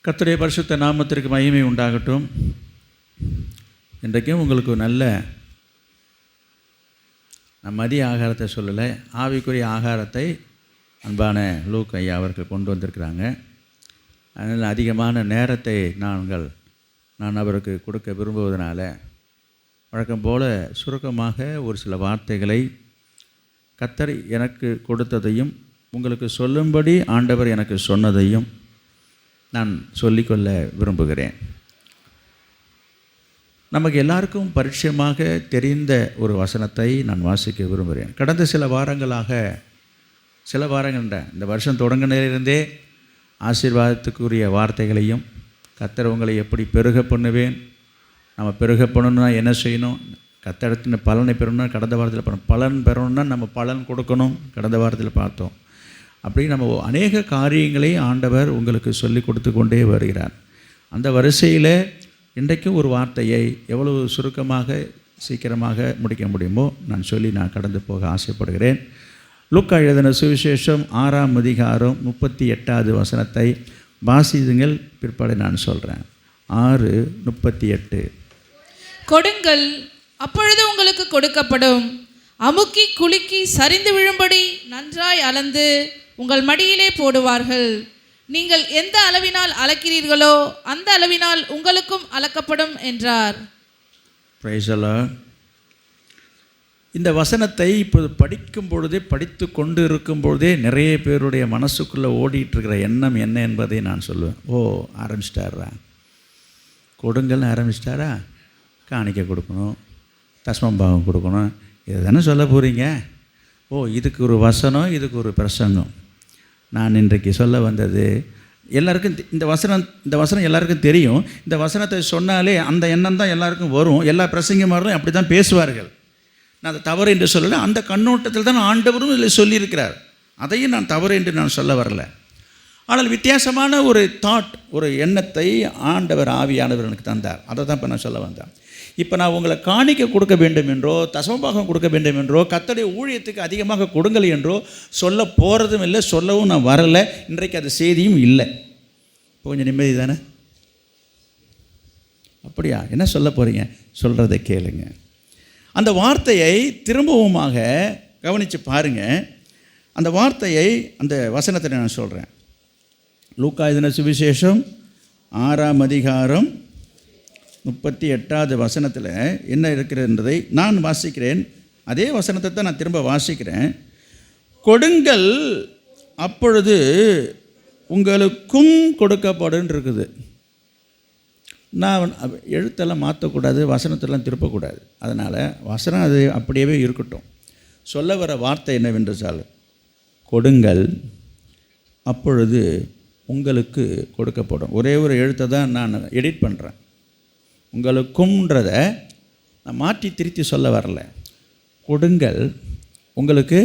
கர்த்தருடைய பரிசுத்த நாமத்திற்கு மகிமை உண்டாகட்டும். இன்றைக்கும் உங்களுக்கு நல்ல மதிய ஆகாரத்தை சொல்லலை, ஆவிக்குரிய ஆகாரத்தை அன்பான லூக் ஐயா அவர்கள் கொண்டு வந்திருக்கிறாங்க. அதனால் அதிகமான நேரத்தை நான் அவருக்கு கொடுக்க விரும்புவதனால வழக்கம் போல் சுருக்கமாக ஒரு சில வார்த்தைகளை கர்த்தர் எனக்கு கொடுத்ததையும் உங்களுக்கு சொல்லும்படி ஆண்டவர் எனக்கு சொன்னதையும் நான் சொல்லிக்கொள்ள விரும்புகிறேன். நமக்கு எல்லாருக்கும் பரிச்சயமாக தெரிந்த ஒரு வசனத்தை நான் வாசிக்க விரும்புகிறேன். கடந்த சில வாரங்கள் இந்த வருஷம் தொடங்கினிலிருந்தே ஆசீர்வாதத்துக்குரிய வார்த்தைகளையும் கர்த்தர் உங்களை எப்படி பெருக பண்ணுவேன், நம்ம பெருக பண்ணணும்னா என்ன செய்யணும், கர்த்தரின் பலனை பெறணும்னா கடந்த வாரத்தில் பலன் பெறணும்னா நம்ம பலன் கொடுக்கணும், கடந்த வாரத்தில் பார்த்தோம். அப்படி நம்ம அநேக காரியங்களை ஆண்டவர் உங்களுக்கு சொல்லி கொடுத்து கொண்டே வருகிறார். அந்த வரிசையில் இன்றைக்கும் ஒரு வார்த்தையை எவ்வளவு சுருக்கமாக சீக்கிரமாக முடிக்க முடியுமோ நான் கடந்து போக ஆசைப்படுகிறேன். லூக்கா எழுதின சுவிசேஷம் 6ஆம் அதிகாரம் 38வது வசனத்தை வாசியுங்கள். பிற்பாடு நான் சொல்கிறேன். 6:38. கொடுங்கள், அப்பொழுது உங்களுக்கு கொடுக்கப்படும். அமுக்கி குலுக்கி சரிந்து விழும்படி நன்றாய் அளந்து உங்கள் மடியிலே போடுவார்கள். நீங்கள் எந்த அளவினால் அளக்கிறீர்களோ அந்த அளவினால் உங்களுக்கும் அளக்கப்படும் என்றார். Praise the Lord. இந்த வசனத்தை இப்போது படித்து கொண்டு இருக்கும் பொழுதே நிறைய பேருடைய மனசுக்குள்ளே ஓடிட்டுருக்கிற எண்ணம் என்ன என்பதை நான் சொல்லுவேன். ஆரம்பிச்சிட்டாரா, கொடுங்கள்னு ஆரம்பிச்சிட்டாரா, காணிக்கை கொடுக்கணும், தசமபாகம் கொடுக்கணும், இதை தானே சொல்ல போகிறீங்க. இதுக்கு ஒரு வசனம், இதுக்கு ஒரு பிரசங்கம். நான் இன்றைக்கு சொல்ல வந்தது எல்லாருக்கும் இந்த வசனம் எல்லாருக்கும் தெரியும். இந்த வசனத்தை சொன்னாலே அந்த எண்ணம் தான் எல்லாருக்கும் வரும். எல்லா பிரசங்கமாரும் அப்படி தான் பேசுவார்கள். நான் அதை தவறு என்று சொல்லலை, அந்த கண்ணோட்டத்தில் தான் ஆண்டவரும் இதில் சொல்லியிருக்கிறார். அதையும் நான் தவறு என்று நான் சொல்ல வரல. ஆனால் வித்தியாசமான ஒரு ஒரு எண்ணத்தை ஆண்டவர் ஆவியானவர் எனக்கு தந்தார். அதை தான் இப்போ நான் சொல்ல வந்தேன். இப்போ நான் உங்களை காணிக்க கொடுக்க வேண்டும் என்றோ தசமபாகம் கொடுக்க வேண்டும் என்றோ கர்த்தருடைய ஊழியத்துக்கு அதிகமாக கொடுங்கள் என்றோ சொல்ல போகிறதும் இல்லை, சொல்லவும் நான் வரலை. இன்றைக்கு அது செய்தியும் இல்லை. கொஞ்சம் நிம்மதி தானே? அப்படியா? என்ன சொல்ல போகிறீங்க? சொல்கிறத கேளுங்க. அந்த வார்த்தையை திரும்பவுமாக கவனித்து பாருங்கள். அந்த வார்த்தையை, அந்த வசனத்தை நான் சொல்கிறேன். லூக்கா எழுதின சுவிசேஷம் 6ஆம் அதிகாரம் 38வது வசனத்தில் என்ன இருக்கிறதுன்றதை நான் வாசிக்கிறேன். அதே வசனத்தை தான் நான் திரும்ப வாசிக்கிறேன். கொடுங்கள், அப்பொழுது உங்களுக்கும் கொடுக்கப்படும் இருக்குது. நான் எழுத்தெல்லாம் மாற்றக்கூடாது, வசனத்தெல்லாம் திருப்பக்கூடாது. அதனால் வசனம் அது அப்படியே இருக்கட்டும். சொல்ல வர வார்த்தை என்னவென்றால், கொடுங்கள், அப்பொழுது உங்களுக்கு கொடுக்கப்படும். ஒரே ஒரு எழுத்தை தான் நான் எடிட் பண்ணுறேன். உங்களுக்கும்ன்றதை நான் மாற்றி திருத்தி சொல்ல வரல. கொடுங்கள், உங்களுக்கு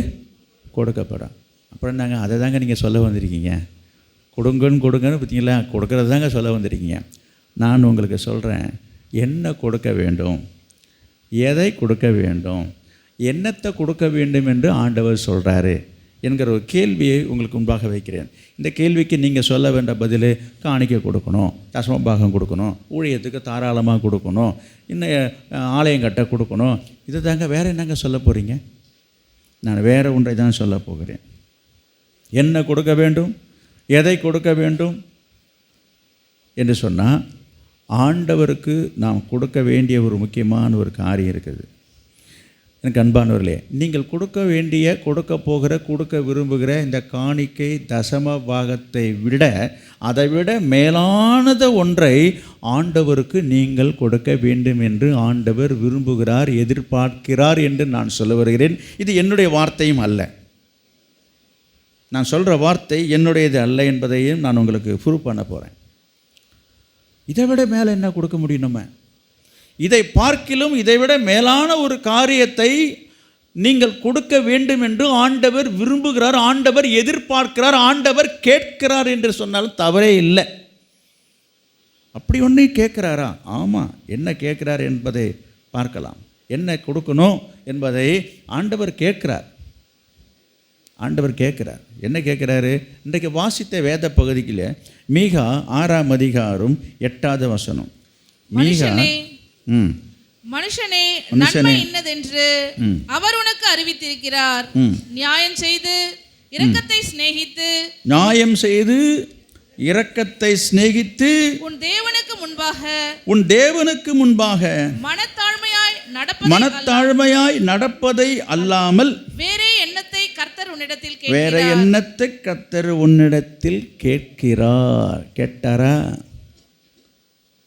கொடுக்கப்படும். அப்புறம் நாங்கள் அதை தாங்க நீங்கள் சொல்ல வந்திருக்கீங்க. கொடுங்கன்னு பார்த்தீங்களா, கொடுக்கறது தாங்க சொல்ல வந்திருக்கீங்க. நான் உங்களுக்கு சொல்கிறேன், என்ன கொடுக்க வேண்டும், எதை கொடுக்க வேண்டும், என்னத்தை கொடுக்க வேண்டும் என்று ஆண்டவர் சொல்கிறாரு என்கிற ஒரு கேள்வியை உங்களுக்கு முன்பாக வைக்கிறேன். இந்த கேள்விக்கு நீங்கள் சொல்ல வேண்டிய பதில், காணிக்கை கொடுக்கணும், தசமபாகம் கொடுக்கணும், ஊழியத்துக்கு தாராளமாக கொடுக்கணும், இன்னும் ஆலயம் கட்ட கொடுக்கணும். இது தாங்க. வேறு என்னங்க சொல்ல போகிறீங்க? நான் வேறு ஒன்றை தான் சொல்ல போகிறேன். என்ன கொடுக்க வேண்டும், எதை கொடுக்க வேண்டும் என்று சொன்னால், ஆண்டவருக்கு நாம் கொடுக்க வேண்டிய ஒரு முக்கியமான ஒரு காரியம் இருக்குது. எனக்கு அன்பானவர்களே, நீங்கள் கொடுக்க விரும்புகிற இந்த காணிக்கை தசம பாகத்தை விட அதை விட மேலானத ஒன்றை ஆண்டவருக்கு நீங்கள் கொடுக்க வேண்டும் என்று ஆண்டவர் விரும்புகிறார், எதிர்பார்க்கிறார் என்று நான் சொல்ல வருகிறேன். இது என்னுடைய வார்த்தையும் அல்ல. நான் சொல்கிற வார்த்தை என்னுடையது அல்ல என்பதையும் நான் உங்களுக்கு ப்ரூவ் பண்ண போகிறேன். இதை விட மேலே என்ன கொடுக்க முடியும்? நம்ம இதை பார்க்கிலும் இதைவிட மேலான ஒரு காரியத்தை நீங்கள் கொடுக்க வேண்டும் என்று ஆண்டவர் விரும்புகிறார், ஆண்டவர் எதிர்பார்க்கிறார், ஆண்டவர் கேட்கிறார் என்று சொன்னாலும் தவறே இல்லை. அப்படி ஒன்று கேட்குறாரா? ஆமாம். என்ன கேட்குறார் என்பதை பார்க்கலாம். என்ன கொடுக்கணும் என்பதை ஆண்டவர் கேட்கிறார். ஆண்டவர் கேட்குறார். என்ன கேட்குறாரு? இன்றைக்கு வாசித்த வேத பகுதியில் மீகா 6ஆம் அதிகாரம் 8வது வசனம். மீகா மனுஷனே நன்மை இன்னதென்று அவர் உனக்கு அறிவித்திருக்கிறார். நியாயம் செய்து இரக்கத்தை சிநேகித்து உன் தேவனுக்கு முன்பாக மனத்தாழ்மையாய் நடப்பதை அல்லாமல் வேறே எண்ணத்தை கர்த்தர் உன்னிடத்தில் கேட்கிறார். கேட்டாரா?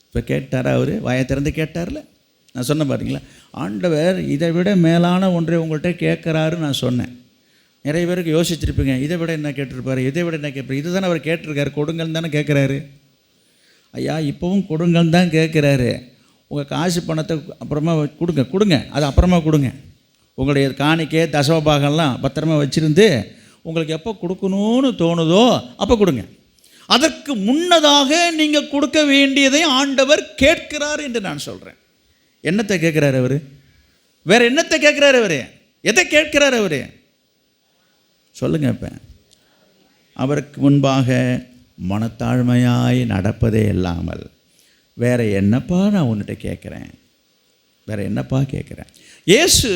இப்போ கேட்டாரா? அவர் வாயை திறந்து கேட்டார்ல. நான் சொன்னேன் பாருங்களா, ஆண்டவர் இதை விட மேலான ஒன்றை உங்கள்கிட்ட கேட்குறாருன்னு நான் சொன்னேன். நிறைய பேருக்கு யோசிச்சிருப்பீங்க, இதை விட என்ன கேட்டிருப்பாரு, இதை விட என்ன கேட்பாரு. இது தானே அவர் கேட்டிருக்காரு, கொடுங்கன்னு தானே கேட்குறாரு. ஐயா, இப்போவும் கொடுங்கன்னு தான் கேட்குறாரு. உங்கள் காசு பணத்தை அப்புறமா கொடுங்க, அது அப்புறமா கொடுங்க. உங்களுடைய காணிக்கை தசமபாகம்லாம் பத்திரமா வச்சுருந்து உங்களுக்கு எப்போ கொடுக்கணும்னு தோணுதோ அப்போ கொடுங்க. அதற்கு முன்னதாக நீங்கள் கொடுக்க வேண்டியதை ஆண்டவர் கேட்கிறார் என்று நான் சொல்கிறேன். என்னத்தை கேட்குறாரு அவர்? வேற என்னத்தை கேட்குறாரு அவர்? எதை கேட்கிறார் அவர்? சொல்லுங்க. இப்போ அவருக்கு முன்பாக மனத்தாழ்மையாய் நடப்பதே இல்லாமல் வேற என்னப்பா நான் உன்னிட்ட கேட்குறேன்? வேற என்னப்பா கேட்குறேன்? இயேசு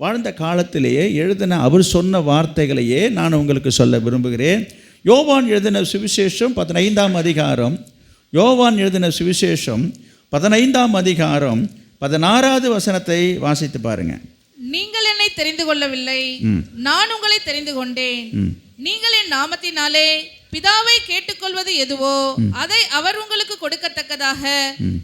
வாழ்ந்த காலத்திலேயே எழுதின அவர் சொன்ன வார்த்தைகளையே நான் உங்களுக்கு சொல்ல விரும்புகிறேன். யோவான் எழுதின சுவிசேஷம் 15ஆம் அதிகாரம், யோவான் எழுதின சுவிசேஷம் 15ஆம் அதிகாரம் 16வது வசனத்தை வாசித்து பாருங்க. நீங்கள் என்னை தெரிந்து கொள்ளவில்லை, நான் உங்களை தெரிந்து கொண்டேன். நீங்கள் என் நாமத்தினாலே பிதாவை கேட்டுக்கொள்வது எதுவோ அதை அவர் உங்களுக்கு கொடுக்கத்தக்கதாக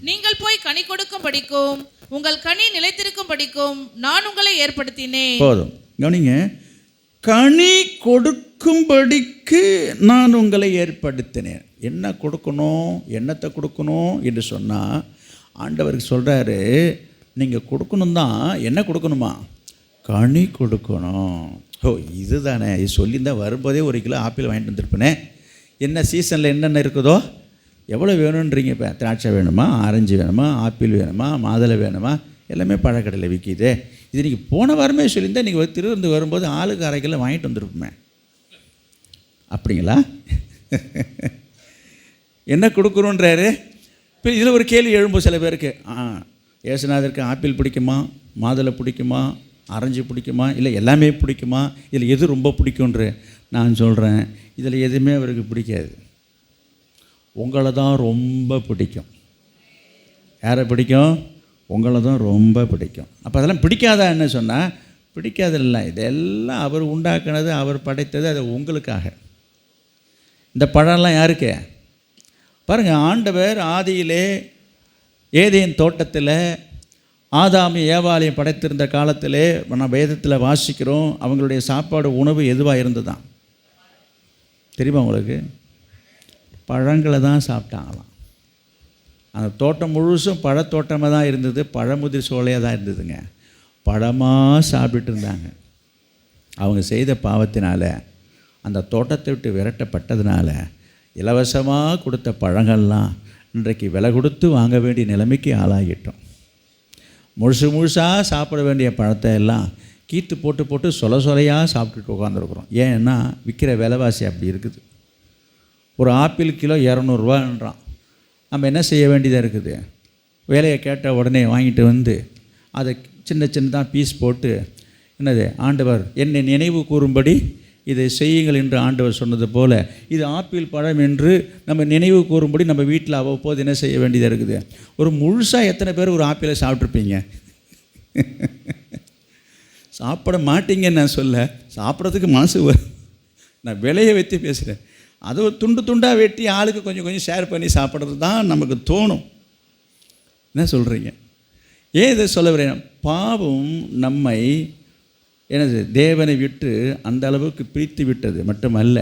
நீங்கள் போய் கனி கொடுக்கும் படிக்கும் உங்கள் கனி நிலைத்திருக்கும் படிக்கும் நான் உங்களை ஏற்படுத்தினேன். போதும், கவனிங்க. கனி கொடுக்கும்படிக்கு நான் உங்களை ஏற்படுத்தினேன். என்ன கொடுக்கணும், என்னத்தை கொடுக்கணும் என்று சொன்னால் ஆண்டவருக்கு சொல்கிறாரு, நீங்கள் கொடுக்கணும் தான். என்ன கொடுக்கணுமா? கனி கொடுக்கணும். ஓ, இதுதானே. இது சொல்லியிருந்தால் வரும்போதே 1 கிலோ ஆப்பிள் வாங்கிட்டு வந்திருப்பேனே. என்ன சீசனில் என்னென்ன இருக்குதோ, எவ்வளோ வேணுன்றீங்க? இப்போ திராட்சை வேணுமா, ஆரஞ்சு வேணுமா, ஆப்பிள் வேணுமா, மாதுளை வேணுமா, எல்லாமே பழக்கடையில் விற்கிது. இது நீங்கள் போன வாரமே சொல்லியிருந்தால் நீங்கள் திருவிருந்து வரும்போது ஆளுக்கு 1/2 கிலோ வாங்கிட்டு வந்துருப்போமே. அப்படிங்களா? என்ன கொடுக்குறோன்றாரு. இப்போ இதில் ஒரு கேள்வி எழும்பும் சில பேருக்கு. ஏசுநாதருக்கு ஆப்பிள் பிடிக்குமா, மாதுளை பிடிக்குமா, ஆரஞ்சு பிடிக்குமா, இல்லை எல்லாமே பிடிக்குமா, இதில் எது ரொம்ப பிடிக்குன்ற? நான் சொல்கிறேன், இதில் எதுவுமே அவருக்கு பிடிக்காது. உங்களை தான் ரொம்ப பிடிக்கும். யாரை பிடிக்கும்? உங்களை தான் ரொம்ப பிடிக்கும். அப்போ அதெல்லாம் பிடிக்காதா என்ன சொன்னால், பிடிக்காதில்லை. இதெல்லாம் அவர் உண்டாக்குனது, அவர் படைத்தது, அது உங்களுக்காக. இந்த பழம்லாம் யாருக்கு? பாருங்கள், ஆண்டவர் ஆதியிலே ஏதேன் தோட்டத்தில் ஆதாமி ஏவாளையும் படைத்திருந்த காலத்திலே நான் வேதத்தில் வாசிக்கிறோம், அவங்களுடைய சாப்பாடு உணவு எதுவாக இருந்ததுதான் தெரியுமா உங்களுக்கு? பழங்களை தான் சாப்பிட்டாங்களாம். அந்த தோட்டம் முழுசும் பழத்தோட்டமாக தான் இருந்தது, பழமுதிர் சோலையாக தான் இருந்ததுங்க. பழமாக சாப்பிட்டு இருந்தாங்க. அவங்க செய்த பாவத்தினால, அந்த தோட்டத்தை விட்டு விரட்டப்பட்டதுனால, இலவசமாக கொடுத்த பழங்கள்லாம் இன்றைக்கு விலை கொடுத்து வாங்க வேண்டிய நிலைமைக்கு ஆளாகிட்டோம். முழுசாக சாப்பிட வேண்டிய பழத்தை எல்லாம் கீத்து போட்டு சொலையாக சாப்பிட்டுட்டு உட்காந்துருக்குறோம். ஏன்னா விற்கிற விலைவாசி அப்படி இருக்குது. ஒரு ஆப்பிள் கிலோ 200 நம்ம என்ன செய்ய வேண்டியதாக இருக்குது? வேலையை கேட்ட உடனே வாங்கிட்டு வந்து அதை சின்னதாக பீஸ் போட்டு, என்னது, ஆண்டவர் என்னை நினைவு கூறும்படி இதை செய்யுங்கள் என்று ஆண்டவர் சொன்னது போல், இது ஆப்பிள் பழம் என்று நம்ம நினைவு கூறும்படி நம்ம வீட்டில் அவ்வப்போது என்ன செய்ய வேண்டியதாக இருக்குது? ஒரு முழுசாக எத்தனை பேர் ஒரு ஆப்பிளை சாப்பிட்ருப்பீங்க? சாப்பிட மாட்டீங்கன்னு நான் சொல்ல, சாப்பிட்றதுக்கு மனசு வரும். நான் விலையை வைத்து பேசுகிறேன். அதை ஒரு துண்டாக வெட்டி ஆளுக்கு கொஞ்சம் ஷேர் பண்ணி சாப்பிட்றது தான் நமக்கு தோணும். என்ன சொல்கிறீங்க? ஏன் இதை சொல்ல வரேன்? பாவம் நம்மை எனது தேவனை விட்டு அந்த அளவுக்கு பிரித்து விட்டது மட்டுமல்ல,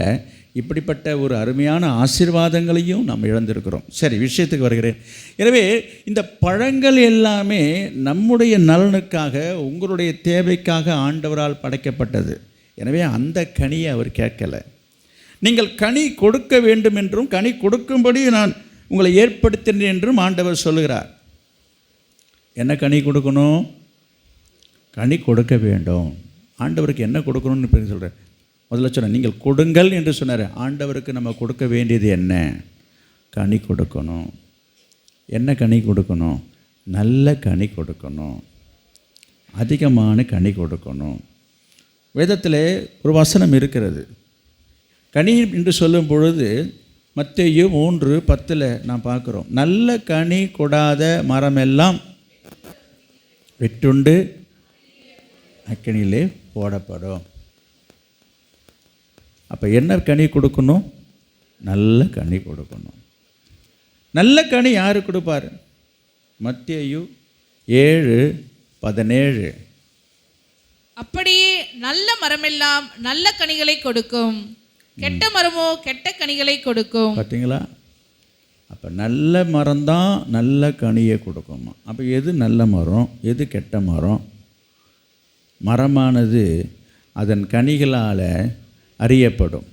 இப்படிப்பட்ட ஒரு அருமையான ஆசீர்வாதங்களையும் நாம் இழந்திருக்கிறோம். சரி, விஷயத்துக்கு வருகிறேன். எனவே இந்த பழங்கள் எல்லாமே நம்முடைய நலனுக்காக, உங்களுடைய தேவைக்காக ஆண்டவரால் படைக்கப்பட்டது. எனவே அந்த கனியை அவர் கேட்கலை. நீங்கள் கனி கொடுக்க வேண்டும் என்றும் கனி கொடுக்கும்படி நான் உங்களை ஏற்படுத்தினேன் என்றும் ஆண்டவர் சொல்லுகிறார். என்ன கனி கொடுக்கணும்? கனி கொடுக்க வேண்டும். ஆண்டவருக்கு என்ன கொடுக்கணும்னு பேர் சொல்கிறேன்? முதல்ல சொன்னேன், நீங்கள் கொடுங்கள் என்று சொன்னார். ஆண்டவருக்கு நம்ம கொடுக்க வேண்டியது என்ன? கனி கொடுக்கணும். என்ன கனி கொடுக்கணும்? நல்ல கனி கொடுக்கணும், அதிகமான கனி கொடுக்கணும். வேதத்தில் ஒரு வசனம் இருக்கிறது. கனி என்று சொல்லும் பொழுது மத்தேயு 3:10 நான் பார்க்குறோம், நல்ல கனி கொடாத மரமெல்லாம் வெட்டுண்டு அக்கினியிலே போடப்படும். அப்போ என்ன கனி கொடுக்கணும்? நல்ல கனி கொடுக்கணும். நல்ல கனி யார் கொடுப்பார்? மத்தேயு 7:17. அப்படியே நல்ல மரமெல்லாம் நல்ல கனிகளை கொடுக்கும், கெட்ட மரமோ கெட்ட கனிகளை கொடுக்கும். பார்த்தீங்களா? அப்போ நல்ல மரம்தான் நல்ல கனியை கொடுக்குமா. அப்போ எது நல்ல மரம், எது கெட்ட மரம்? மரமானது அதன் கனிகளால் அறியப்படும்.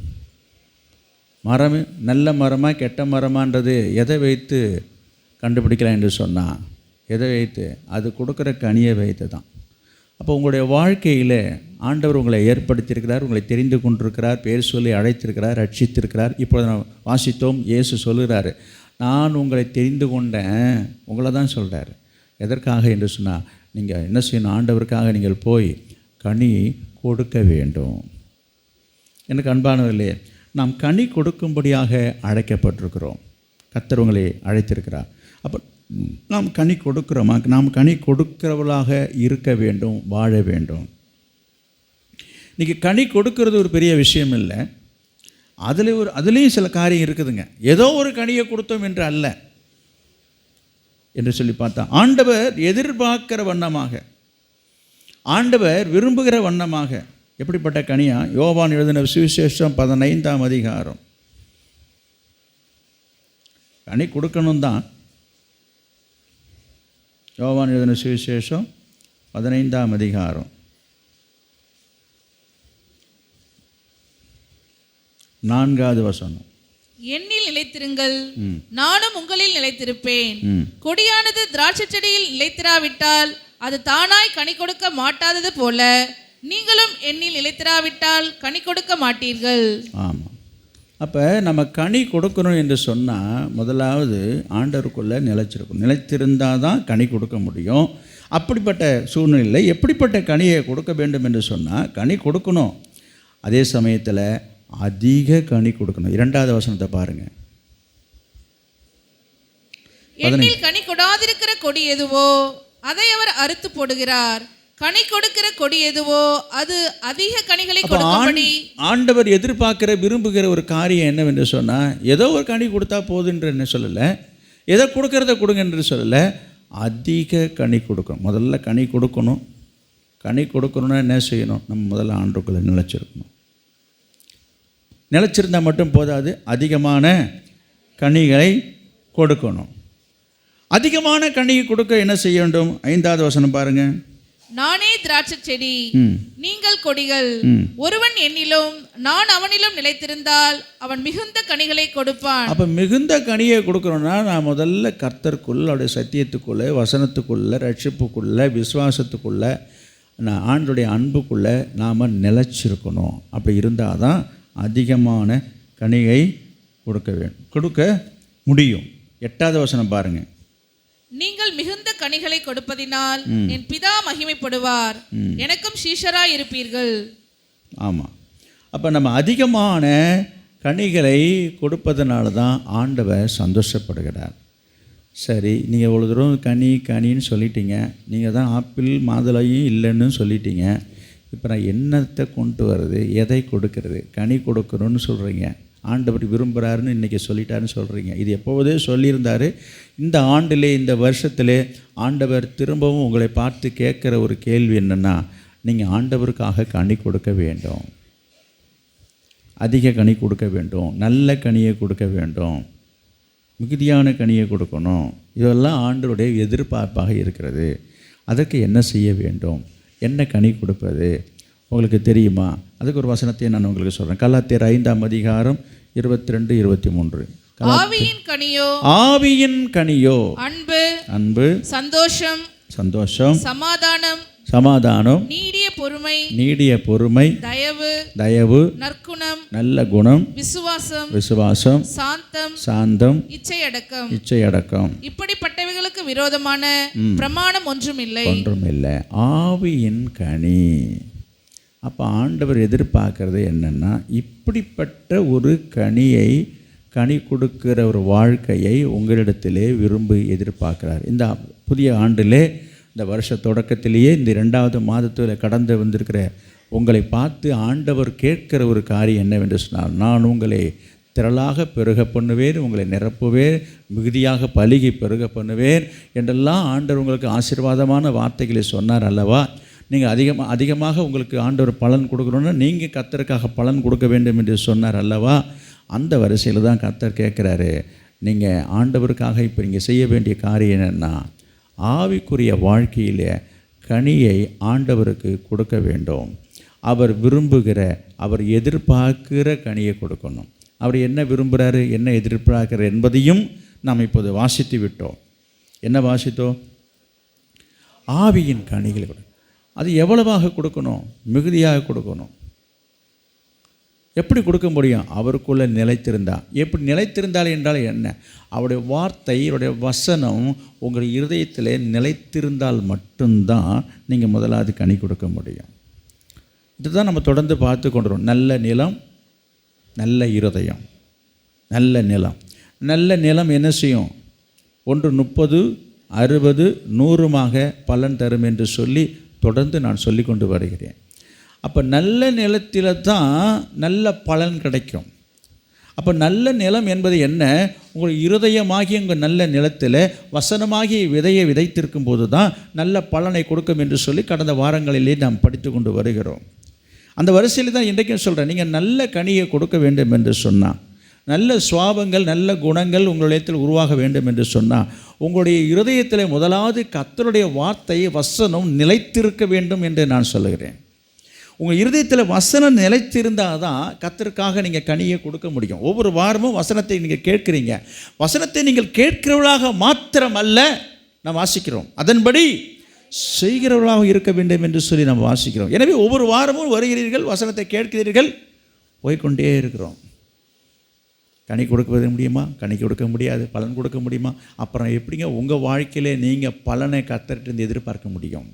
மரம் நல்ல மரமாக கெட்ட மரமான்றது எதை வைத்து கண்டுபிடிக்கலாம் என்று சொன்னால், எதை வைத்து? அது கொடுக்குற கனியை வைத்து தான். அப்போ உங்களுடைய வாழ்க்கையில் ஆண்டவர் உங்களை ஏற்படுத்தியிருக்கிறார், உங்களை தெரிந்து கொண்டிருக்கிறார், பேர் சொல்லி அழைத்திருக்கிறார், ரட்சித்திருக்கிறார். இப்பொழுது நான் வாசித்தோம், இயேசு சொல்லுகிறாரு, நான் உங்களை தெரிந்து கொண்டேன். உங்களை தான் சொல்கிறார். எதற்காக என்று சொன்னால், நீங்கள் என்ன செய்யணும்? ஆண்டவருக்காக நீங்கள் போய் கனி கொடுக்க வேண்டும். எனக்கு அன்பானவர்களே, நாம் கனி கொடுக்கும்படியாக அழைக்கப்பட்டிருக்கிறோம். கர்த்தர் உங்களை அழைத்திருக்கிறார். அப்போ நாம் கனி கொடுக்குறோமா? நாம் கனி கொடுக்கிறவர்களாக இருக்க வேண்டும், வாழ வேண்டும். இன்றைக்கி கனி கொடுக்கறது ஒரு பெரிய விஷயம் இல்லை. அதுலேயும் சில காரியம் இருக்குதுங்க. ஏதோ ஒரு கனியை கொடுத்தோம் என்று அல்ல என்று சொல்லி பார்த்தா, ஆண்டவர் எதிர்பார்க்கிற வண்ணமாக, ஆண்டவர் விரும்புகிற வண்ணமாக எப்படிப்பட்ட கனியா? யோவான் எழுதின சுவிசேஷம் 15ஆம் அதிகாரம். கனி கொடுக்கணும் தான். யோவான் எழுதின சுவிசேஷம் 15ஆம் அதிகாரம் 4வது வசனம். என்னில் நிலைத்திருங்கள், நானும் உங்களில் நிலைத்திருப்பேன். கொடியானது திராட்சை செடியில் நிலைத்திராவிட்டால் அது தானாய் கனி கொடுக்க மாட்டாதது போல, நீங்களும் என்னில் நிலைத்திராவிட்டால் கனி கொடுக்க மாட்டீர்கள். ஆமாம். அப்போ நம்ம கனி கொடுக்கணும் என்று சொன்னால், முதலாவது ஆண்டவருக்குள்ளே நிலைச்சிருக்கணும். நிலைத்திருந்தால் தான் கனி கொடுக்க முடியும். அப்படிப்பட்ட சூழ்நிலையில் எப்படிப்பட்ட கனியை கொடுக்க வேண்டும் என்று சொன்னால், கனி கொடுக்கணும், அதே சமயத்தில் அதிக கனி கொடுக்கணும். 2வது வசனத்தை பாருங்கள். என்னில் கனி கொடாதிருக்கிற கொடி எதுவோ அதை அவர் அறுத்து போடுகிறார், கனி கொடுக்கிற கொடி எதுவோ அது அதிக கனிகளை கொடுக்கும்படி. ஆண்டவர் எதிர்பார்க்கிற விரும்புகிற ஒரு காரியம் என்னவென்று சொன்னால், ஏதோ ஒரு கனி கொடுத்தா போதுன்ற என்ன சொல்லலை, எதை கொடுக்கறத கொடுங்க என்று சொல்லலை, அதிக கனி கொடுக்கணும். முதல்ல கனி கொடுக்கணும். கனி கொடுக்கணுன்னா என்ன செய்யணும்? நம்ம முதல்ல ஆண்டவருக்குள்ளே நிலைச்சிருக்கணும். நிலைச்சிருந்தால் மட்டும் போதாது, அதிகமான கனிகளை கொடுக்கணும். அதிகமான கனியை கொடுக்க என்ன செய்ய வேண்டும்? 5வது வசனம் பாருங்கள். நானே திராட்சை செடி, நீங்கள் கொடிகள். ஒருவன் என்னிலும் நான் அவனிலும் நிலைத்திருந்தால் அவன் மிகுந்த கனிகளை கொடுப்பான். அப்போ மிகுந்த கனியை கொடுக்கணும்னா நான் முதல்ல கர்த்தருக்குள்ள, அவருடைய சத்தியத்துக்குள்ளே, வசனத்துக்குள்ளே, ரட்சிப்புக்குள்ளே, விசுவாசத்துக்குள்ளே, நான் ஆண்டுடைய அன்புக்குள்ளே நாம் நிலைச்சிருக்கணும். அப்படி இருந்தால் தான் அதிகமான கனியை கொடுக்க முடியும். 8வது வசனம் பாருங்கள். நீங்கள் மிகுந்த கனிகளை கொடுப்பதினால் என் பிதா மகிமைப்படுவார், எனக்கும் சீஷராய் இருப்பீர்கள். ஆமாம். அப்போ நம்ம அதிகமான கனிகளை கொடுப்பதனால தான் ஆண்டவர் சந்தோஷப்படுகிறார். சரி, நீங்கள் இவ்வளோ தூரம் கனின்னு சொல்லிட்டீங்க, நீங்கள் தான் ஆப்பிள் மாதுளையும் இல்லைன்னு சொல்லிட்டீங்க, இப்போ நான் என்னத்தை கொண்டு வர்றது, எதை கொடுக்கறது? கனி கொடுக்கணும்னு சொல்கிறீங்க, ஆண்டவர் விரும்புகிறாருன்னு இன்றைக்கி சொல்லிட்டாருன்னு சொல்கிறீங்க. இது எப்போதே சொல்லியிருந்தார். இந்த ஆண்டிலே, இந்த வருஷத்திலே ஆண்டவர் திரும்பவும் உங்களை பார்த்து கேட்குற ஒரு கேள்வி என்னென்னா, நீங்கள் ஆண்டவருக்காக கனி கொடுக்க வேண்டும், அதிக கனி கொடுக்க வேண்டும், நல்ல கனியை கொடுக்க வேண்டும், மிகுதியான கனியை கொடுக்கணும். இதெல்லாம் ஆண்டவருடைய எதிர்பார்ப்பாக இருக்கிறது. அதற்கு என்ன செய்ய வேண்டும்? என்ன கனி கொடுப்பது உங்களுக்கு தெரியுமா? அதுக்கு ஒரு வசனத்தை நான் உங்களுக்கு சொல்கிறேன். கலாத்தியர் 5ஆம் அதிகாரம் 22, 23. ஆவியின் கனியோ அன்பு, சந்தோஷம், சமாதானம், சமாதானம், நீடிய பொறுமை, நீடிய பொறுமை, தயவு, தயவு, நற்குணம், நல்ல குணம், விசுவாசம், விசுவாசம், சாந்தம், சாந்தம், இச்சையடக்கம். இச்சையடக்கம். இப்படிப்பட்டவைகளுக்கு விரோதமான பிரமாணம் ஒன்றுமில்லை. ஒன்றுமில்லை. ஆவியின் கனி. அப்போ ஆண்டவர் எதிர்பார்க்கறது என்னென்னா, இப்படிப்பட்ட ஒரு கனி கொடுக்கிற ஒரு வாழ்க்கையை உங்களிடத்திலே விரும்பி எதிர்பார்க்கிறார். இந்த புதிய ஆண்டிலே, இந்த வருஷ தொடக்கத்திலேயே, இந்த 2வது மாதத்தில் கடந்து வந்திருக்கிற உங்களை பார்த்து ஆண்டவர் கேட்கிற ஒரு காரியம் என்னவென்று சொன்னால், நான் உங்களை திரளாக பெருக பண்ணுவேன், உங்களை நிரப்புவேன், மிகுதியாக பலுகி பெருக பண்ணுவேன் என்றெல்லாம் ஆண்டவர் உங்களுக்கு ஆசீர்வாதமான வார்த்தைகளை சொன்னார் அல்லவா? நீங்கள் அதிகமாக உங்களுக்கு ஆண்டவர் பலன் கொடுக்கணுன்னா நீங்கள் கர்த்தருக்காக பலன் கொடுக்க வேண்டும் என்று சொன்னார் அல்லவா? அந்த வரிசையில் தான் கர்த்தர் கேட்குறாரு, நீங்கள் ஆண்டவருக்காக இப்போ நீங்கள் செய்ய வேண்டிய காரியம் என்னென்னா, ஆவிக்குரிய வாழ்க்கையில் கனியை ஆண்டவருக்கு கொடுக்க வேண்டும். அவர் விரும்புகிற, அவர் எதிர்பார்க்கிற கனியை கொடுக்கணும். அவர் என்ன விரும்புகிறாரு, என்ன எதிர்பார்க்கிறார் என்பதையும் நாம் இப்போது வாசித்து விட்டோம். என்ன வாசித்தோம்? ஆவியின் கனிகளை கொடு. அது எவ்வளவாக கொடுக்கணும்? மிகுதியாக கொடுக்கணும். எப்படி கொடுக்க முடியும்? அவருக்குள்ளே நிலைத்திருந்தால். எப்படி நிலைத்திருந்தால் என்றால் என்ன? அவருடைய வார்த்தை, அவருடைய வசனம் உங்கள் இருதயத்தில் நிலைத்திருந்தால் மட்டும்தான் நீங்கள் முதலாவது கனி கொடுக்க முடியும். இதுதான் நம்ம தொடர்ந்து பார்த்து கொண்டுறோம். நல்ல நிலம், நல்ல இருதயம். நல்ல நிலம். நல்ல நிலம் என்ன செய்யும்? 30, 60, 100 பலன் தரும் என்று சொல்லி தொடர்ந்து நான் சொல்லி கொண்டு வருகிறேன். அப்போ நல்ல நிலத்தில் தான் நல்ல பலன் கிடைக்கும். அப்போ நல்ல நிலம் என்பது என்ன? உங்கள் இருதயமாகிய உங்கள் நல்ல நிலத்தில் வசனமாகிய விதையை விதைத்திருக்கும் போது தான் நல்ல பலனை கொடுக்கும் என்று சொல்லி கடந்த வாரங்களிலே நாம் படித்து கொண்டு வருகிறோம். அந்த வரிசையில் தான் இன்றைக்கும் சொல்கிறேன், நீங்கள் நல்ல கனியை கொடுக்க வேண்டும் என்று சொன்னால், நல்ல சுவாபங்கள், நல்ல குணங்கள் உங்களிடத்தில் உருவாக வேண்டும் என்று சொன்னால், உங்களுடைய இருதயத்தில் முதலாவது கர்த்தருடைய வார்த்தை, வசனம் நிலைத்திருக்க வேண்டும் என்று நான் சொல்லுகிறேன். உங்கள் இருதயத்தில் வசனம் நிலைத்திருந்தால் தான் கர்த்தருக்காக நீங்கள் கனியை கொடுக்க முடியும். ஒவ்வொரு வாரமும் வசனத்தை நீங்கள் கேட்குறீங்க. வசனத்தை நீங்கள் கேட்கிறவர்களாக மாத்திரம் அல்ல நாம் வாசிக்கிறோம், அதன்படி செய்கிறவர்களாக இருக்க வேண்டும் என்று சொல்லி நாம் வாசிக்கிறோம். எனவே ஒவ்வொரு வாரமும் வருகிறீர்கள், வசனத்தை கேட்கிறீர்கள், போய்கொண்டே இருக்கிறோம். கனி கொடுக்க முடியுமா? கனி கொடுக்க முடியாது. பலன் கொடுக்க முடியுமா? அப்புறம் எப்படிங்க உங்கள் வாழ்க்கையிலே நீங்கள் பலனை கர்த்தர்கிட்ட எதிர்பார்க்க முடியும்?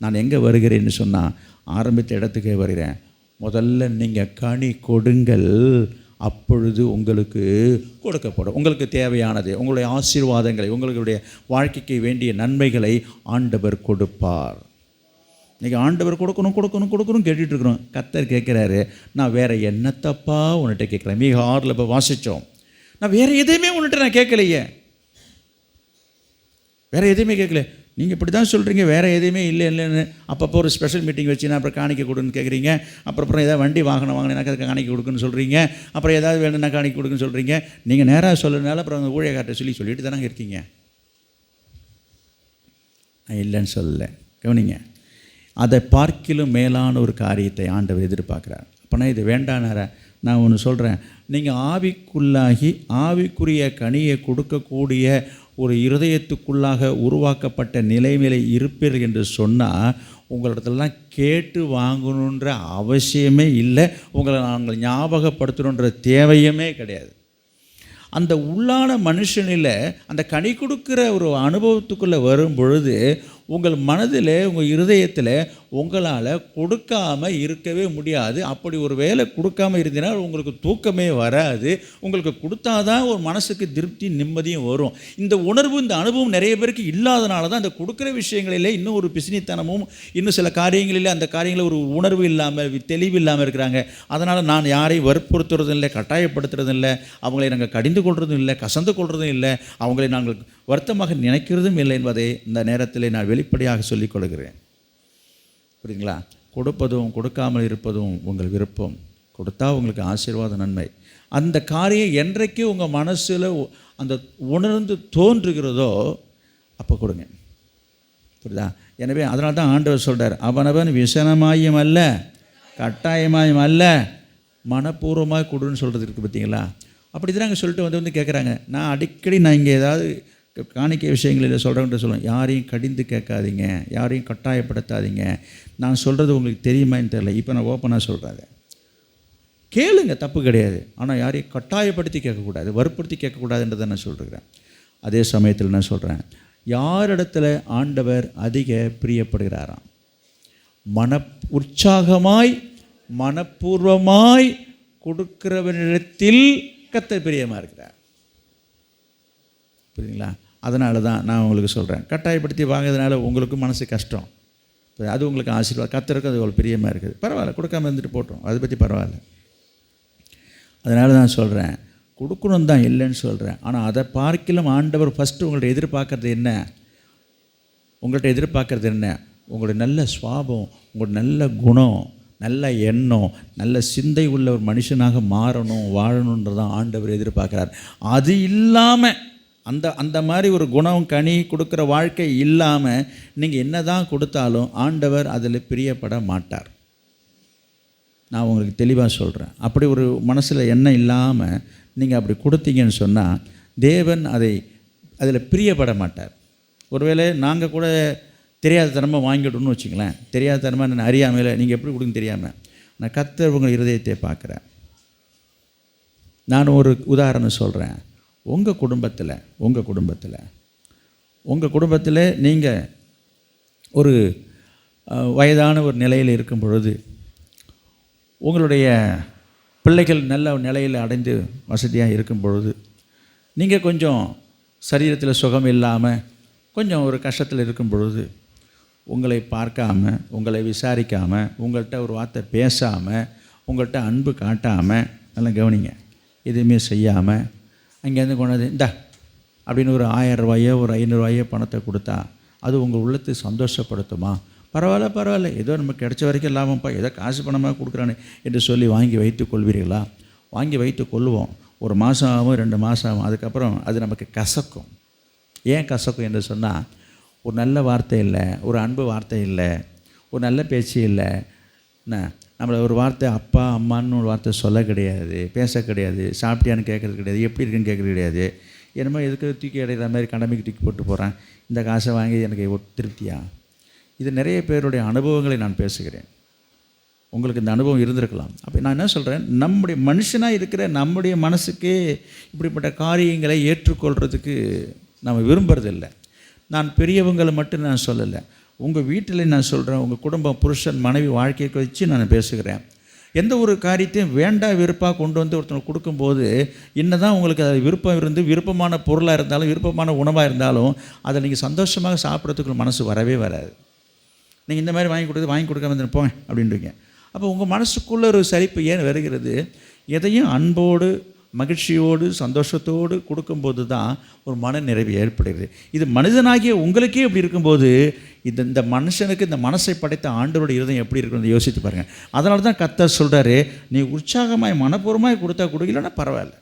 நான் எங்கே வருகிறேன்னு சொன்னால், ஆரம்பித்த இடத்துக்கே வருகிறேன். முதல்ல நீங்கள் கனி கொடுங்கள், அப்பொழுது உங்களுக்கு கொடுக்கப்படும். உங்களுக்கு தேவையானது, உங்களுடைய ஆசீர்வாதங்களை, உங்களுடைய வாழ்க்கைக்கு வேண்டிய நன்மைகளை ஆண்டவர் கொடுப்பார். இன்றைக்கி ஆண்டவர் கொடுக்கணும் கேட்டுட்ருக்குறோம். கர்த்தர் கேட்குறாரு, நான் வேறு என்னத்தப்பா உன்னிட்ட கேட்குறேன். மீக 6 இப்போ வாசித்தோம். நான் வேறு எதையுமே உன்னிட்ட நான் கேட்கலையே, வேறு எதையுமே கேட்கல. நீங்கள் இப்படி தான் சொல்கிறீங்க, வேறு எதுவுமே இல்லைன்னு. அப்பப்போ ஒரு ஸ்பெஷல் மீட்டிங் வச்சுன்னா அப்புறம் காணிக்க கொடுன்னு கேட்குறீங்க. அப்புறம் ஏதாவது வண்டி வாகனம் வாங்கினாக்கா அதுக்கு காணிக்க கொடுக்குன்னு சொல்கிறீங்க. அப்புறம் ஏதாவது வேணும்னா காணிக்க கொடுக்குன்னு சொல்கிறீங்க. நீங்கள் நேராக சொல்லுறதுனால அப்புறம் அந்த ஊழியக்கார்ட்ட சொல்லிட்டு தானே இருக்கீங்க. நான் இல்லைன்னு சொல்லலை, கவனிங்க. அதை பார்க்கிலும் மேலான ஒரு காரியத்தை ஆண்டவர் எதிர்பார்க்குறார். அப்போனா இது வேண்டானார. நான் ஒன்று சொல்கிறேன், நீங்கள் ஆவிக்குள்ளாகி ஆவிக்குரிய கனியை கொடுக்கக்கூடிய ஒரு இருதயத்துக்குள்ளாக உருவாக்கப்பட்ட நிலைமையில இருப்பீர்கள் என்று சொன்னால், உங்களிடத்துலலாம் கேட்டு வாங்கணுன்ற அவசியமே இல்லை, உங்களை நாங்கள் ஞாபகப்படுத்தணுன்ற தேவையுமே கிடையாது. அந்த உள்ளான மனுஷனில் அந்த கனி கொடுக்குற ஒரு அனுபவத்துக்குள்ளே வரும் பொழுது உங்கள் மனதில், உங்கள் இருதயத்தில் உங்களால் கொடுக்காமல் இருக்கவே முடியாது. அப்படி ஒரு வேலை கொடுக்காமல் இருந்தீங்கன்னா உங்களுக்கு தூக்கமே வராது. உங்களுக்கு கொடுத்தா தான் ஒரு மனசுக்கு திருப்தி, நிம்மதியும் வரும். இந்த உணர்வு, இந்த அனுபவம் நிறைய பேருக்கு இல்லாதனால தான் அந்த கொடுக்குற விஷயங்களில் இன்னும் ஒரு பிசினித்தனமும், இன்னும் சில காரியங்களில் அந்த காரியங்களில் ஒரு உணர்வு இல்லாமல், தெளிவு இல்லாமல் இருக்கிறாங்க. அதனால் நான் யாரையும் வற்புறுத்துறதும் இல்லை, கட்டாயப்படுத்துறதும் இல்லை, அவங்களை நாங்கள் கடிந்து கொள்வதும் இல்லை, கசந்து கொள்வதும் இல்லை, அவங்களை நாங்கள் வருத்தமாக நினைக்கிறதும் இல்லை என்பதை இந்த நேரத்தில் நான் வெளிப்படையாக சொல்லிக் கொள்கிறேன். புரியுங்களா? கொடுப்பதும் கொடுக்காமல் இருப்பதும் உங்கள் விருப்பம். கொடுத்தா உங்களுக்கு ஆசீர்வாத நன்மை. அந்த காரியம் என்றைக்கு உங்கள் மனசில் அந்த உணர்ந்து தோன்றுகிறதோ அப்போ கொடுங்க. புரியுதா? எனவே அதனால தான் ஆண்டவர் சொல்கிறார், அவனவன் விசனமாயும் அல்ல, கட்டாயமாயும் அல்ல, மனப்பூர்வமாக கொடுன்னு சொல்கிறது இருக்குது. பார்த்தீங்களா? அப்படி தான் சொல்லிட்டு வந்து கேட்குறாங்க. நான் அடிக்கடி இங்கே ஏதாவது காணிக்கை விஷயங்களில் சொல்கிறவங்கிட்ட சொல்லுவேன், யாரையும் கடிந்து கேட்காதீங்க, யாரையும் கட்டாயப்படுத்தாதீங்க. நான் சொல்கிறது உங்களுக்கு தெரியுமான்னு தெரியல, இப்போ நான் ஓப்பனாக சொல்கிறேன். கேளுங்க, தப்பு கிடையாது. ஆனால் யாரையும் கட்டாயப்படுத்தி கேட்கக்கூடாது, வற்புறுத்தி கேட்கக்கூடாதுன்றதை நான் சொல்கிறேன். அதே சமயத்தில் நான் சொல்கிறேன், யாரிடத்துல ஆண்டவர் அதிக பிரியப்படுகிறாராம்? உற்சாகமாய் மனப்பூர்வமாய் கொடுக்கிறவனிடத்தில் கர்த்தர் பிரியமாக இருக்கிறார். புரியுதுங்களா? அதனால தான் நான் உங்களுக்கு சொல்கிறேன், கட்டாயப்படுத்தி வாங்கிறதுனால உங்களுக்கும் மனசு கஷ்டம், அது உங்களுக்கு ஆசீர்வாதம், கர்த்தருக்கு அது அவ்வளோ பிரியமாக இருக்குது. பரவாயில்ல, கொடுக்காமல் இருந்துட்டு போட்டோம், அதை பற்றி பரவாயில்ல. அதனால தான் சொல்கிறேன், கொடுக்கணும் தான், இல்லைன்னு சொல்கிறேன். ஆனால் அதை பார்க்கலாம் ஆண்டவர் ஃபஸ்ட்டு உங்கள்ட்ட எதிர்பார்க்கறது என்ன? உங்கள்கிட்ட எதிர்பார்க்கறது என்ன? உங்களுடைய நல்ல சுவாபம், உங்களுடைய நல்ல குணம், நல்ல எண்ணம், நல்ல சிந்தை உள்ள ஒரு மனுஷனாக மாறணும், வாழணுன்றதான் ஆண்டவர் எதிர்பார்க்குறார். அது இல்லாமல் அந்த மாதிரி ஒரு குணம் கனி கொடுக்குற வாழ்க்கை இல்லாமல் நீங்கள் என்ன தான் கொடுத்தாலும் ஆண்டவர் அதில் பிரியப்பட மாட்டார். நான் உங்களுக்கு தெளிவாக சொல்கிறேன். அப்படி ஒரு மனசில் எண்ணம் இல்லாமல் நீங்கள் அப்படி கொடுத்தீங்கன்னு சொன்னால் தேவன் அதில் பிரியப்பட மாட்டார். ஒருவேளை நாங்கள் கூட தெரியாத தனமாக வாங்கிவிடணும்னு வச்சுங்களேன், தெரியாத தனமாக நான் அறியாமல் நீங்கள் எப்படி கொடுங்க தெரியாமல், நான் கர்த்தர் உங்கள் இருதயத்தை பார்க்குறேன். நான் ஒரு உதாரணம் சொல்கிறேன். உங்கள் குடும்பத்தில் நீங்கள் ஒரு வயதான ஒரு நிலையில் இருக்கும் பொழுது உங்களுடைய பிள்ளைகள் நல்ல நிலையில் அடைந்து வசதியாக இருக்கும் பொழுது நீங்கள் கொஞ்சம் சரீரத்தில் சுகம் இல்லாமல் கொஞ்சம் ஒரு கஷ்டத்தில் இருக்கும் பொழுது உங்களை பார்க்காமல், உங்களை விசாரிக்காமல், உங்கள்கிட்ட ஒரு வார்த்தை பேசாமல், உங்கள்கிட்ட அன்பு காட்டாமல், நல்லா கவனிங்க, எதுவுமே செய்யாமல் அங்கேருந்து கொண்டாந்து இந்தா அப்படின்னு ஒரு 1000 ரூபாயோ ஒரு 500 ரூபாயோ பணத்தை கொடுத்தா அது உங்கள் உள்ளத்தை சந்தோஷப்படுத்துமா? பரவாயில்ல, ஏதோ நமக்கு கிடைச்ச வரைக்கும் இல்லாமப்பா, ஏதோ காசு பணமாக கொடுக்குறானே என்று சொல்லி வாங்கி வைத்து கொள்வீர்களா? வாங்கி வைத்து கொள்வோம். ஒரு மாதம் ஆகும், 2 மாதம் ஆகும், அதுக்கப்புறம் அது நமக்கு கசக்கும். ஏன் கசக்கும் என்று சொன்னால், ஒரு நல்ல வார்த்தை இல்லை, ஒரு அன்பு வார்த்தை இல்லை, ஒரு நல்ல பேச்சு இல்லை, என்ன நம்மளை ஒரு வார்த்தை அப்பா அம்மான்னு ஒரு வார்த்தை சொல்ல கிடையாது, பேச கிடையாது, சாப்பிட்டியான்னு கேட்குறது கிடையாது, எப்படி இருக்குன்னு கேட்குறது கிடையாது. என்னமோ எதுக்கு தூக்கி அடைகிற மாதிரி கடமைக்கு தூக்கி போட்டு போகிறேன், இந்த காசை வாங்கி எனக்கு திருப்தியா? இது நிறைய பேருடைய அனுபவங்களை நான் பேசுகிறேன். உங்களுக்கு இந்த அனுபவம் இருந்திருக்கலாம். அப்போ நான் என்ன சொல்கிறேன், நம்முடைய மனுஷனாக இருக்கிற நம்முடைய மனசுக்கு இப்படிப்பட்ட காரியங்களை ஏற்றுக்கொள்கிறதுக்கு நம்ம விரும்புறதில்லை. நான் பெரியவங்களை மட்டும் நான் சொல்லலை, உங்கள் வீட்டில் நான் சொல்கிறேன், உங்கள் குடும்பம், புருஷன் மனைவி வாழ்க்கையை வச்சு நான் பேசுகிறேன். எந்த ஒரு காரியத்தையும் வேண்டா விருப்பாக கொண்டு வந்து ஒருத்தவங்க கொடுக்கும்போது என்ன தான் உங்களுக்கு அது விருப்பம் இருந்து விருப்பமான பொருளாக இருந்தாலும் விருப்பமான உணவாக இருந்தாலும் அதை நீங்கள் சந்தோஷமாக சாப்பிட்றதுக்கு மனசு வரவே வராது. நீங்கள் இந்த மாதிரி வாங்கி கொடுக்காம போங்க அப்படின்றீங்க. அப்போ உங்கள் மனசுக்குள்ளே ஒரு சரிப்பு ஏன் வருகிறது? எதையும் அன்போடு மகிழ்ச்சியோடு சந்தோஷத்தோடு கொடுக்கும்போது தான் ஒரு மன நிறைவு ஏற்படுகிறது. இது மனிதனாகிய உங்களுக்கே இப்படி இருக்கும்போது இந்த மனுஷனுக்கு இந்த மனசை படைத்த ஆண்டவரோட இருதயம் எப்படி இருக்குன்னு யோசித்து பாருங்கள். அதனால தான் கர்த்தர் சொல்கிறாரு, நீ உற்சாகமாய் மனப்பூர்வமாய் கொடுத்தா கொடுக்கலன்னா பரவாயில்ல.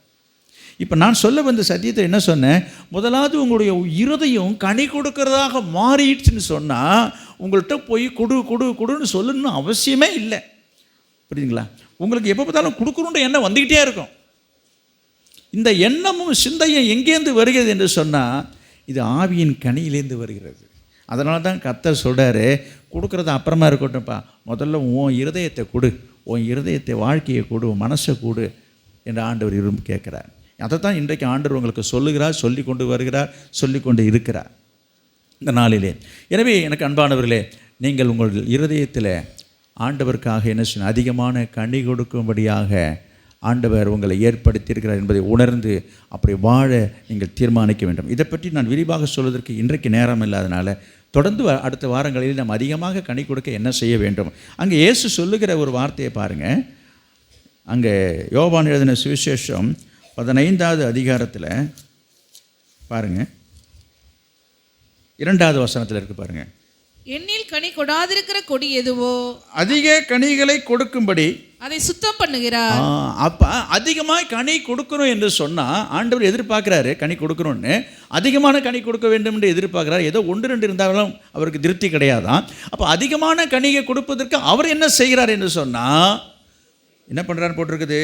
இப்போ நான் சொல்ல வந்த சத்தியத்தை என்ன சொன்னேன்? முதலாவது உங்களுடைய இருதயம் கனி கொடுக்கறதாக மாறிடுச்சுன்னு சொன்னால் உங்கள்கிட்ட போய் கொடுன்னு சொல்லணும்னு அவசியமே இல்லை. புரியுதுங்களா? உங்களுக்கு எப்போ பார்த்தாலும் கொடுக்கணுன்ற எண்ணம் வந்துக்கிட்டே இருக்கும். இந்த எண்ணமும் சிந்தையும் எங்கேருந்து வருகிறது என்று சொன்னால் இது ஆவியின் கனியிலேருந்து வருகிறது. அதனால தான் கர்த்தர் சொல்கிறாரு, கொடுக்குறது அப்புறமா இருக்கட்டும்ப்பா, முதல்ல உன் இருதயத்தை கொடு, உன் இருதயத்தை வாழ்க்கையை கொடு, உன் மனசை கொடு என்று ஆண்டவர் விரும்பி கேட்குறார். அதை தான் இன்றைக்கு ஆண்டவர் உங்களுக்கு சொல்லுகிறார், சொல்லி கொண்டு வருகிறார், சொல்லி கொண்டு இருக்கிறார் இந்த நாளிலே. எனவே எனக்கு அன்பானவர்களே, நீங்கள் உங்கள் இருதயத்தில் ஆண்டவருக்காக என்ன செய்ய அதிகமான கனி கொடுக்கும்படியாக ஆண்டவர் உங்களை ஏற்படுத்தியிருக்கிறார் என்பதை உணர்ந்து அப்படி வாழ நீங்கள் தீர்மானிக்க வேண்டும். இதை பற்றி நான் விரிவாக சொல்வதற்கு இன்றைக்கு நேரம் இல்லாதனால தொடர்ந்து அடுத்த வாரங்களில் நாம் அதிகமாக கனி கொடுக்க என்ன செய்ய வேண்டும். அங்கே இயேசு சொல்லுகிற ஒரு வார்த்தையை பாருங்கள். அங்கே யோவான் எழுதின சுவிசேஷம் 15வது அதிகாரத்தில் பாருங்கள், 2வது வசனத்தில் இருக்குது பாருங்கள். எண்ணில் கனி கொடாதிருக்கிற கொடி எதுவோ அதிக கனிகளை கொடுக்கும்படி அதை சுத்தம் பண்ணுகிறார். அப்போ அதிகமாக கனி கொடுக்கணும் என்று சொன்னால் ஆண்டவர் எதிர்பார்க்குறாரு, கனி கொடுக்கணும்னு அதிகமான கனி கொடுக்க வேண்டும் என்று எதிர்பார்க்குறாரு. ஏதோ 1-2 இருந்தாலும் அவருக்கு திருப்தி கிடையாதான். அப்போ அதிகமான கனியை கொடுப்பதற்கு அவர் என்ன செய்கிறார் என்று சொன்னால் என்ன பண்ணுறான்னு போட்டிருக்குது,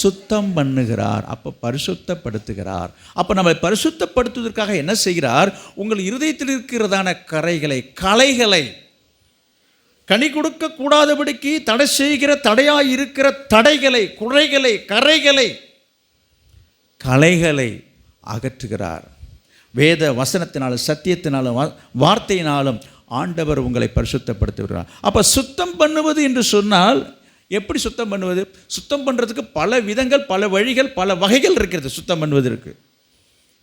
சுத்தம் பண்ணுகிறார். அப்போ பரிசுத்தப்படுத்துகிறார். அப்போ நம்ம பரிசுத்தப்படுத்துவதற்காக என்ன செய்கிறார், உங்கள் இருதயத்தில் இருக்கிறதான களைகளை கனி கொடுக்க கூடாதபடிக்கு தடை செய்கிற, தடையாய் இருக்கிற தடைகளை, குறைகளை, களைகளை அகற்றுகிறார். வேத வசனத்தினாலும் சத்தியத்தினாலும் வார்த்தையினாலும் ஆண்டவர் உங்களை பரிசுத்தப்படுத்துகிறார். அப்போ சுத்தம் பண்ணுவது என்று சொன்னால் எப்படி சுத்தம் பண்ணுவது? சுத்தம் பண்ணுறதுக்கு பல விதங்கள், பல வழிகள், பல வகைகள் இருக்கிறது சுத்தம் பண்ணுவதற்கு.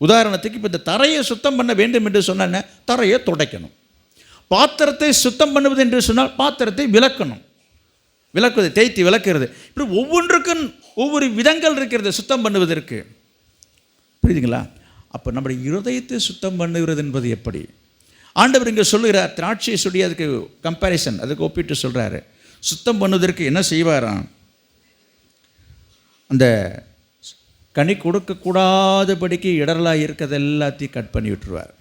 உதாரணத்துக்கு இப்போ இந்த தரையை சுத்தம் பண்ண வேண்டும் என்று சொன்னால் தரையை துடைக்கணும். பாத்திரத்தை சுத்தம் பண்ணுவது என்று சொன்னால் பாத்திரத்தை விளக்குவது, தேய்த்து விளக்குறது. இப்படி ஒவ்வொன்றுக்கும் ஒவ்வொரு விதங்கள் இருக்கிறது சுத்தம் பண்ணுவதற்கு. புரியுதுங்களா? அப்போ நம்முடைய இருதயத்தை சுத்தம் பண்ணுகிறது என்பது எப்படி? ஆண்டவர் இங்கே சொல்லுகிறார், திராட்சையை சொல்லி அதுக்கு கம்பேரிசன், அதுக்கு ஒப்பிட்டு சொல்கிறாரு. சுத்தம் பண்ணுவதற்கு என்ன செய்வாராம், அந்த கனி கொடுக்கக்கூடாதபடிக்கு இடரலாக இருக்கிறது எல்லாத்தையும் கட் பண்ணி விட்டுருவார்.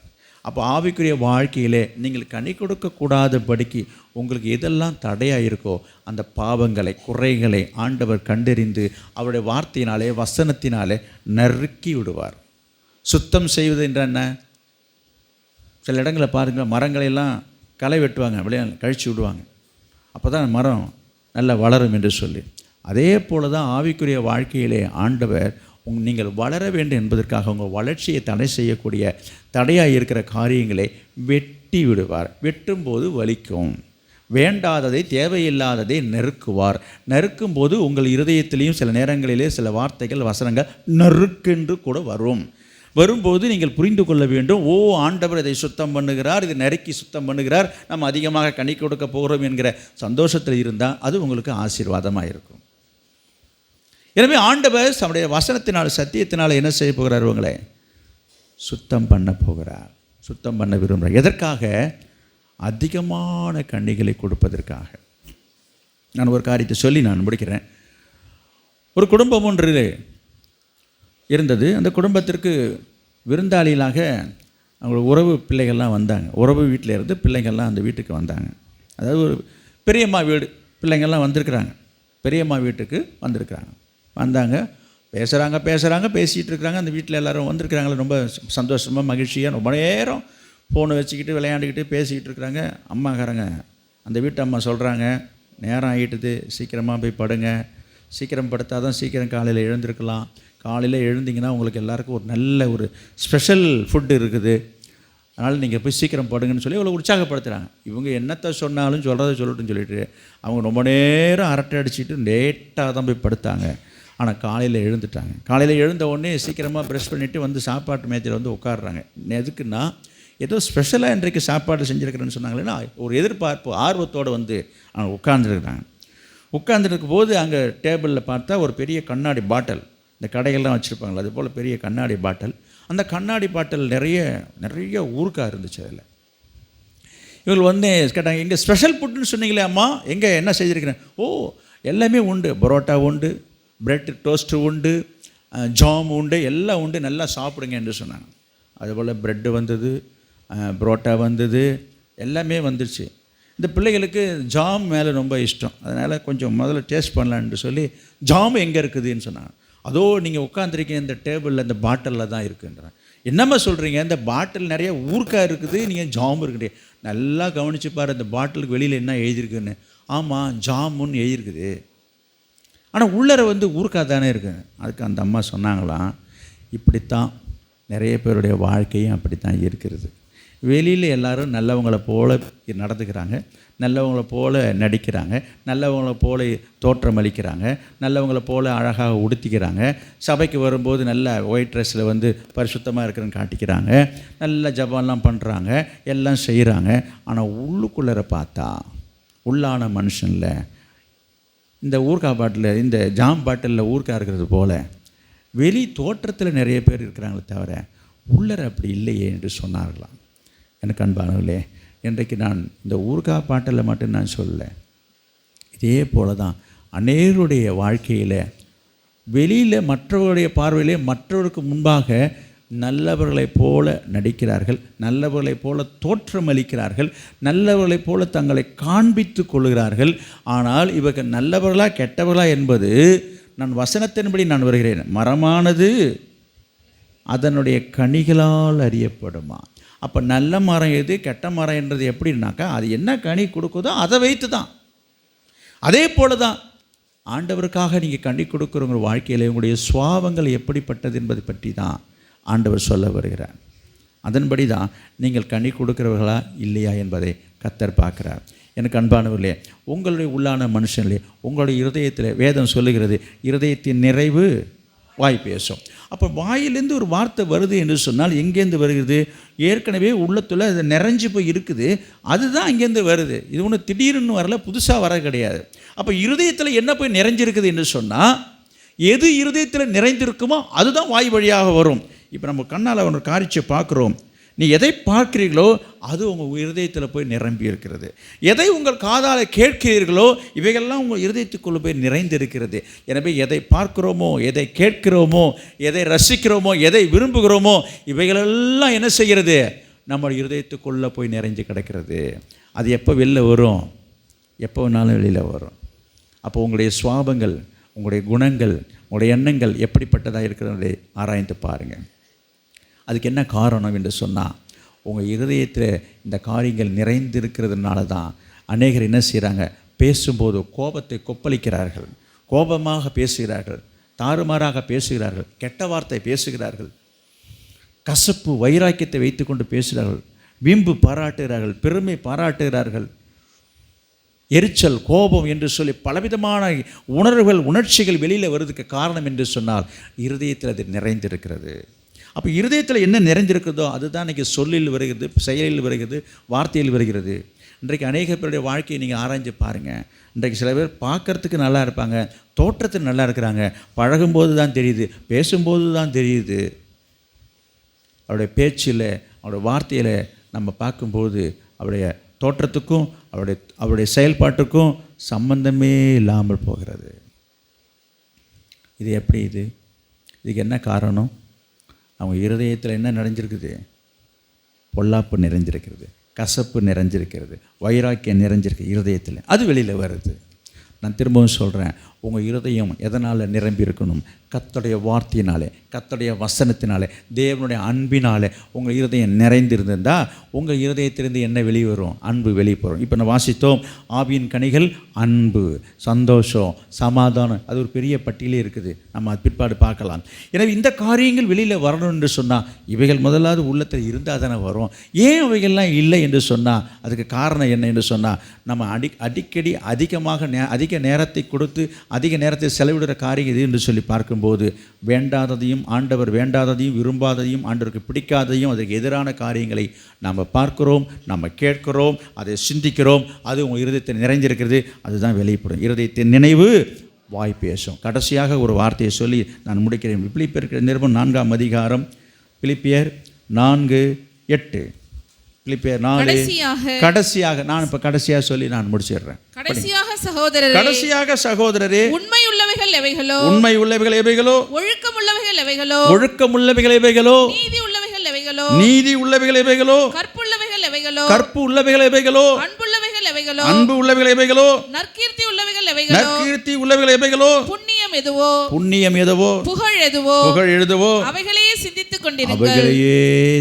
அப்போ ஆவிக்குரிய வாழ்க்கையிலே நீங்கள் கனி கொடுக்கக்கூடாதபடிக்கு உங்களுக்கு எதெல்லாம் தடையாக இருக்கோ அந்த பாவங்களை, குறைகளை ஆண்டவர் கண்டறிந்து அவருடைய வார்த்தையினாலே, வசனத்தினாலே நறுக்கி விடுவார். சுத்தம் செய்வது என்ற என்ன? சில இடங்களில் பாருங்கள், மரங்களையெல்லாம் களை வெட்டுவாங்க, அப்படியே கழித்து விடுவாங்க. அப்போ தான் மரம் நல்லா வளரும் என்று சொல்லி. அதே போல் தான் ஆவிக்குரிய வாழ்க்கையிலே ஆண்டவர் நீங்கள் வளர வேண்டும் என்பதற்காக உங்கள் வளர்ச்சியை தடை செய்யக்கூடிய, தடையாக இருக்கிற காரியங்களை வெட்டி விடுவார். வெட்டும்போது வலிக்கும். வேண்டாததை, தேவையில்லாததை நெருக்குவார். நெருக்கும்போது உங்கள் இருதயத்திலையும் சில நேரங்களிலே சில வார்த்தைகள், வசனங்கள் நறுக்கென்று கூட வரும்போது நீங்கள் புரிந்து கொள்ள வேண்டும், ஓ ஆண்டவர் இதை சுத்தம் பண்ணுகிறார், இது நறுக்கி சுத்தம் பண்ணுகிறார், நம்ம அதிகமாக கனி கொடுக்க போகிறோம் என்கிற சந்தோஷத்தில் இருந்தால் அது உங்களுக்கு ஆசீர்வாதமாக இருக்கும். எனவே ஆண்டவர் நம்முடைய வசனத்தினால், சத்தியத்தினால் என்ன செய்ய போகிறார், உங்களை சுத்தம் பண்ண போகிறார், சுத்தம் பண்ண விரும்புகிறார். எதற்காக? அதிகமான கனிகளை கொடுப்பதற்காக. நான் ஒரு காரியத்தை சொல்லி நான் முடிக்கிறேன். ஒரு குடும்பம் ஒன்று இருந்தது. அந்த குடும்பத்திற்கு விருந்தாளிகளாக அவங்க உறவு பிள்ளைகள்லாம் வந்தாங்க. உறவு வீட்டில் இருந்து பிள்ளைங்கள்லாம் அந்த வீட்டுக்கு வந்தாங்க. அதாவது ஒரு பெரியம்மா வீடு, பிள்ளைங்கள்லாம் வந்திருக்கிறாங்க. பெரியம்மா வீட்டுக்கு வந்தாங்க. பேசுகிறாங்க, பேசிகிட்டு இருக்கிறாங்க. அந்த வீட்டில் எல்லோரும் வந்திருக்கிறாங்களே, ரொம்ப சந்தோஷமாக, மகிழ்ச்சியாக ரொம்ப நேரம் ஃபோனை வச்சுக்கிட்டு விளையாண்டுக்கிட்டு பேசிக்கிட்டு இருக்கிறாங்க. அம்மாக்காரங்க, அந்த வீட்டு அம்மா சொல்கிறாங்க, நேரம் ஆகிட்டுது, சீக்கிரமாக போய் படுங்க, சீக்கிரம் படுத்தால் தான் சீக்கிரம் காலையில் எழுந்திருக்கலாம், காலையில் எழுந்திங்கன்னா உங்களுக்கு எல்லாருக்கும் ஒரு நல்ல ஒரு ஸ்பெஷல் ஃபுட்டு இருக்குது, அதனால் நீங்கள் போய் சீக்கிரம் படுங்கன்னு சொல்லி இவ்வளோ உற்சாகப்படுத்துகிறாங்க. இவங்க என்னத்தை சொன்னாலும் சொல்லட்டுன்னு சொல்லிட்டு அவங்க ரொம்ப நேரம் அரட்டை அடிச்சுட்டு லேட்டாக தான் போய் படுத்தாங்க. ஆனால் காலையில் எழுந்துட்டாங்க. காலையில் எழுந்த உடனே சீக்கிரமாக ப்ரெஷ் பண்ணிவிட்டு வந்து சாப்பாட்டு மேஜையில் வந்து உட்காடுறாங்க. எதுக்குன்னா, ஏதோ ஸ்பெஷலாக இன்றைக்கு சாப்பாடு செஞ்சுருக்கிறேன்னு சொன்னாங்களேன்னா ஒரு எதிர்பார்ப்பு, ஆர்வத்தோடு வந்து அவங்க உட்காந்துருக்குறாங்க. உட்காந்துருக்கும் போது அங்கே டேபிளில் பார்த்தா ஒரு பெரிய கண்ணாடி பாட்டில், இந்த கடைகள்லாம் வச்சுருப்பாங்களா, அது போல் பெரிய கண்ணாடி பாட்டில். அந்த கண்ணாடி பாட்டில் நிறைய ஊறுகாய் இருந்துச்சு. அதில் இவங்க வந்து கேட்டாங்க, எங்கே ஸ்பெஷல் ஃபுட்டுன்னு சொன்னீங்களே அம்மா, எங்கே என்ன செஞ்சுருக்கிறேன்? ஓ எல்லாமே உண்டு, பரோட்டா உண்டு, பிரெட் டோஸ்ட்டு உண்டு, ஜாம் உண்டு, எல்லாம் உண்டு, நல்லா சாப்பிடுங்க என்று சொன்னாங்க. அதுபோல் ப்ரெட்டு வந்தது, பரோட்டா வந்தது, எல்லாமே வந்துடுச்சு. இந்த பிள்ளைகளுக்கு ஜாம் மேலே ரொம்ப இஷ்டம். அதனால் கொஞ்சம் முதல்ல டேஸ்ட் பண்ணலான்னு சொல்லி ஜாம் எங்கே இருக்குதுன்னு சொன்னாங்க. அதோ நீங்கள் உட்காந்துருக்கீங்க இந்த டேபிளில், இந்த பாட்டிலில் தான் இருக்குன்றாங்க. என்னம்மா சொல்கிறீங்க, இந்த பாட்டில் நிறைய ஊறுகாய் இருக்குது, நீங்கள் ஜாம் இருக்குறீங்க. நல்லா கவனித்து பாரு, இந்த பாட்டிலுக்கு வெளியில் என்ன எழுதியிருக்குன்னு. ஆமாம், ஜாமுன்னு எழுதியிருக்குது, ஆனால் உள்ளர வந்து ஊறுகாய் தானே இருக்குது. அதுக்கு அந்த அம்மா சொன்னாங்களாம், இப்படித்தான் நிறைய பேருடைய வாழ்க்கையும் அப்படி தான் இருக்கிறது. வெளியில் எல்லோரும் நல்லவங்களை போல நடந்துக்கிறாங்க, நல்லவங்களை போல நடிக்கிறாங்க, நல்லவங்களை போல தோற்றமளிக்கிறாங்க, நல்லவங்களை போல அழகாக உடுத்திக்கிறாங்க, சபைக்கு வரும்போது நல்ல ஒயிட் ட்ரெஸ்ஸில் வந்து பரிசுத்தமாக இருக்கிறன்னு காட்டிக்கிறாங்க, நல்ல ஜபம்லாம் பண்ணுறாங்க, எல்லாம் செய்கிறாங்க. ஆனால் உள்ளுக்குள்ளே பார்த்தா உள்ளான மனுஷனில் இந்த ஊறுகாய் பாட்டில், இந்த ஜாம் பாட்டிலில் ஊறுகாய் இருக்கிறது போல் வெளி தோற்றத்தில் நிறைய பேர் இருக்கிறாங்களே தவிர உள்ளர அப்படி இல்லையே என்று சொன்னார்களாம். எனக்கு அன்பானவர்களே, இன்றைக்கு நான் இந்த ஊறுகாய் பாட்டில் மட்டும் நான் சொல்லலை, இதே போல தான் அநேகருடைய வாழ்க்கையில் வெளியில் மற்றவருடைய பார்வையிலே மற்றவருக்கு முன்பாக நல்லவர்களைப் போல நடிக்கிறார்கள், நல்லவர்களைப் போல தோற்றமளிக்கிறார்கள், நல்லவர்களைப் போல தங்களை காண்பித்து கொள்கிறார்கள். ஆனால் இவர்கள் நல்லவர்களா கெட்டவர்களா என்பது நான் வசனத்தின்படி நான் வருகிறேன். மரமானது அதனுடைய கனிகளால் அறியப்படுமா. அப்போ நல்ல மரம் எது கெட்ட மரம் என்றது எப்படின்னாக்கா அது என்ன கனி கொடுக்குதோ அதை வைத்து தான். அதே போல தான் ஆண்டவருக்காக நீங்கள் கனி கொடுக்குறவங்க வாழ்க்கையில் உங்களுடைய சுவாபங்கள் எப்படிப்பட்டது என்பதை பற்றி தான் ஆண்டவர் சொல்ல வருகிறார். அதன்படி தான் நீங்கள் கனி கொடுக்கிறவர்களா இல்லையா என்பதை கர்த்தர் பார்க்குறார். எனக்கு அன்பானவர்களே, உங்களுடைய உள்ளான மனுஷங்களே, உங்களுடைய இருதயத்தில் வேதம் சொல்லுகிறது, இருதயத்தின் நிறைவு வாய் பேசும். அப்போ வாயிலேருந்து ஒரு வார்த்தை வருது என்று சொன்னால் எங்கேருந்து வருகிறது? ஏற்கனவே உள்ளத்தில் அது நிறைஞ்சு போய் இருக்குது, அதுதான் அங்கேருந்து வருது. இது ஒன்று திடீர்னு வரல, புதுசாக வர கிடையாது. அப்போ இருதயத்தில் என்ன போய் நிறைஞ்சிருக்குது என்று சொன்னால், எது இருதயத்தில் நிறைந்திருக்குமோ அதுதான் வாய் வழியாக வரும். இப்போ நம்ம கண்ணால் ஒரு காட்சியை பார்க்குறோம். நீ எதை பார்க்கிறீர்களோ அது உங்கள் இருதயத்தில் போய் நிரம்பி இருக்கிறது. எதை உங்கள் காதால் கேட்கிறீர்களோ இவைகள்லாம் உங்கள் இருதயத்துக்குள்ளே போய் நிறைந்திருக்கிறது. எனவே எதை பார்க்கிறோமோ, எதை கேட்கிறோமோ, எதை ரசிக்கிறோமோ, எதை விரும்புகிறோமோ இவைகளெல்லாம் என்ன செய்கிறது? நம்ம இருதயத்துக்குள்ளே போய் நிறைஞ்சு கிடக்கிறது. அது எப்போ வெளில வரும்? எப்போ வேணாலும் வெளியில் வரும். அப்போ உங்களுடைய சுவாபங்கள், உங்களுடைய குணங்கள், உங்களுடைய எண்ணங்கள் எப்படிப்பட்டதாக இருக்கிறதை ஆராய்ந்து பாருங்கள். அதுக்கு என்ன காரணம் என்று சொன்னால், உங்கள் இருதயத்தில் இந்த காரியங்கள் நிறைந்திருக்கிறதுனால தான் அநேகர் என்ன செய்கிறாங்க? பேசும்போது கோபத்தை கொப்பளிக்கிறார்கள், கோபமாக பேசுகிறார்கள், தாறுமாறாக பேசுகிறார்கள், கெட்ட வார்த்தை பேசுகிறார்கள், கசப்பு வைராக்கியத்தை வைத்துக்கொண்டு பேசுகிறார்கள், வீம்பு பாராட்டுகிறார்கள், பெருமை பாராட்டுகிறார்கள், எரிச்சல், கோபம் என்று சொல்லி பலவிதமான உணர்வுகள், உணர்ச்சிகள் வெளியில் வருவதற்கு காரணம் என்று சொன்னால் இருதயத்தில் அது நிறைந்திருக்கிறது. அப்போ இருதயத்தில் என்ன நிறைஞ்சிருக்கிறதோ அதுதான் இன்றைக்கி சொல்லில் வருகிறது, செயலில் வருகிறது, வார்த்தையில் வருகிறது. இன்றைக்கு அநேக பேருடைய வாழ்க்கையை நீங்கள் ஆராய்ஞ்சு பாருங்கள். இன்றைக்கு சில பேர் பார்க்குறதுக்கு நல்லா இருப்பாங்க, தோற்றத்துக்கு நல்லா இருக்கிறாங்க, பழகும்போது தான் தெரியுது, பேசும்போது தான் தெரியுது. அவருடைய பேச்சில், அவருடைய வார்த்தையில் நம்ம பார்க்கும்போது அவருடைய தோற்றத்துக்கும் அவருடைய செயல்பாட்டுக்கும் சம்பந்தமே இல்லாமல் போகிறது. இது எப்படி? இதுக்கு என்ன காரணம்? அவங்க இருதயத்தில் என்ன நிறைஞ்சிருக்குது? பொல்லாப்பு நிறைஞ்சிருக்கிறது, கசப்பு நிறைஞ்சிருக்கிறது, வைராக்கியம் நிறைஞ்சிருக்கு இருதயத்தில். அது வெளியில் வருது. நான் திரும்பவும் சொல்கிறேன், உங்கள் இருதயம் எதனால் நிரம்பி இருக்கணும்? கர்த்தருடைய வார்த்தையினாலே, கர்த்தருடைய வசனத்தினாலே, தேவனுடைய அன்பினாலே உங்கள் இருதயம் நிறைந்திருந்தால் உங்கள் இருதயத்திலிருந்து என்ன வெளியே வரும்? அன்பு வெளியே போகிறோம். இப்போ நான் வாசித்தோம், ஆவியின் கனிகள் அன்பு, சந்தோஷம், சமாதானம். அது ஒரு பெரிய பட்டியலே இருக்குது, நம்ம அது பிற்பாடு பார்க்கலாம். எனவே இந்த காரியங்கள் வெளியில் வரணும் என்று சொன்னால் இவைகள் முதலாவது உள்ளத்தில் இருந்தால் தானே வரும். ஏன் அவைகள்லாம் இல்லை என்று சொன்னால் அதுக்கு காரணம் என்ன என்று சொன்னால், நம்ம அடிக்கடி அதிக நேரத்தை கொடுத்து அதிக நேரத்தை செலவிடுற காரியம் இது என்று சொல்லி பார்க்கும்போது வேண்டாததையும், ஆண்டவர் வேண்டாததையும், விரும்பாததையும், ஆண்டவருக்கு பிடிக்காததையும், அதுக்கு எதிரான காரியங்களை நாம் பார்க்கிறோம், நம்ம கேட்கிறோம், அதை சிந்திக்கிறோம். அது உங்கள் இருதயத்தில் நிறைஞ்சிருக்கிறது, அதுதான் வெளிப்படும். இருதயத்தின் நினைவு வாய் பேசும். கடைசியாக ஒரு வார்த்தையை சொல்லி நான் முடிக்கிறேன். பிலிப்பியர் நிருபம் 4ஆம் அதிகாரம், பிலிப்பியர் 4:8. பிலிப்பியர் 4 கடைசியாக நான் இப்போ கடைசியாக சொல்லி நான் முடிச்சிடுறேன். கடைசியாக சகோதரரே, உண்மை உள்ளவைகள் எவைகளோ, ஒழுக்கம் உள்ளவைகள் எவைகளோ, நீதி உள்ளவைகள் எவைகளோ, கற்பு உள்ளவைகள் எவைகளோ, அன்பு உள்ளவைகள் எவைகளோ, நற்கீர்த்தி உள்ளவைகள் எவைகளோ, புண்ணியம் எதுவோ, புகழ் எதுவோ அவைகளையே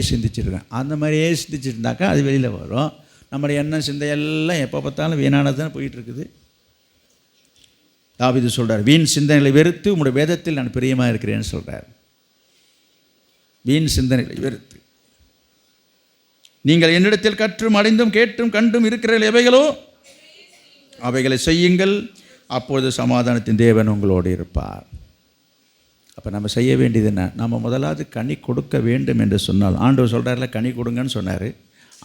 சிந்திச்சிருக்கேன். அந்த மாதிரியே சிந்திச்சிருந்தாக்கா அது வெளியில் வரும். நம்முடைய எண்ணம் சிந்தை எல்லாம் எப்போ பார்த்தாலும் வீணானது தான் போயிட்டு இருக்குது. தாவீது சொல்கிறார், வீண் சிந்தனைகளை வெறுத்து உங்களுடைய வேதத்தில் நான் பிரியமாக இருக்கிறேன்னு சொல்கிறார். வீண் சிந்தனைகளை வெறுத்து நீங்கள் என்னிடத்தில் கற்றும் அடைந்தும் கேட்டும் கண்டும் இருக்கிறீர்கள் எவைகளோ அவைகளை செய்யுங்கள், அப்பொழுது சமாதானத்தின் தேவன் உங்களோடு இருப்பார். அப்போ நம்ம செய்ய வேண்டியது என்ன? நம்ம முதலாவது கனி கொடுக்க வேண்டும் என்று சொன்னால், ஆண்டவர் சொல்கிறார்ல கனி கொடுங்கன்னு சொன்னார்,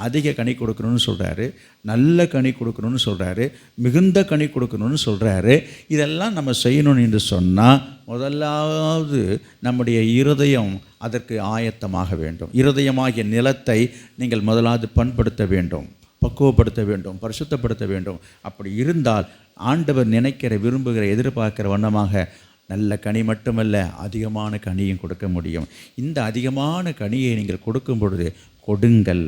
அதிக கனி கொடுக்கணும்னு சொல்கிறாரு, நல்ல கனி கொடுக்கணும்னு சொல்கிறாரு, மிகுந்த கனி கொடுக்கணும்னு சொல்கிறாரு. இதெல்லாம் நம்ம செய்யணும் என்று சொன்னால் முதலாவது நம்முடைய இருதயம் அதற்கு ஆயத்தமாக வேண்டும். இருதயமாகிய நிலத்தை நீங்கள் முதலாவது பண்படுத்த வேண்டும், பக்குவப்படுத்த வேண்டும், பரிசுத்தப்படுத்த வேண்டும். அப்படி இருந்தால் ஆண்டவர் நினைக்கிற, விரும்புகிற, எதிர்பார்க்கிற வண்ணமாக நல்ல கனி மட்டுமல்ல, அதிகமான கனியும் கொடுக்க முடியும். இந்த அதிகமான கனியை நீங்கள் கொடுக்கும் பொழுது கொடுங்கள்,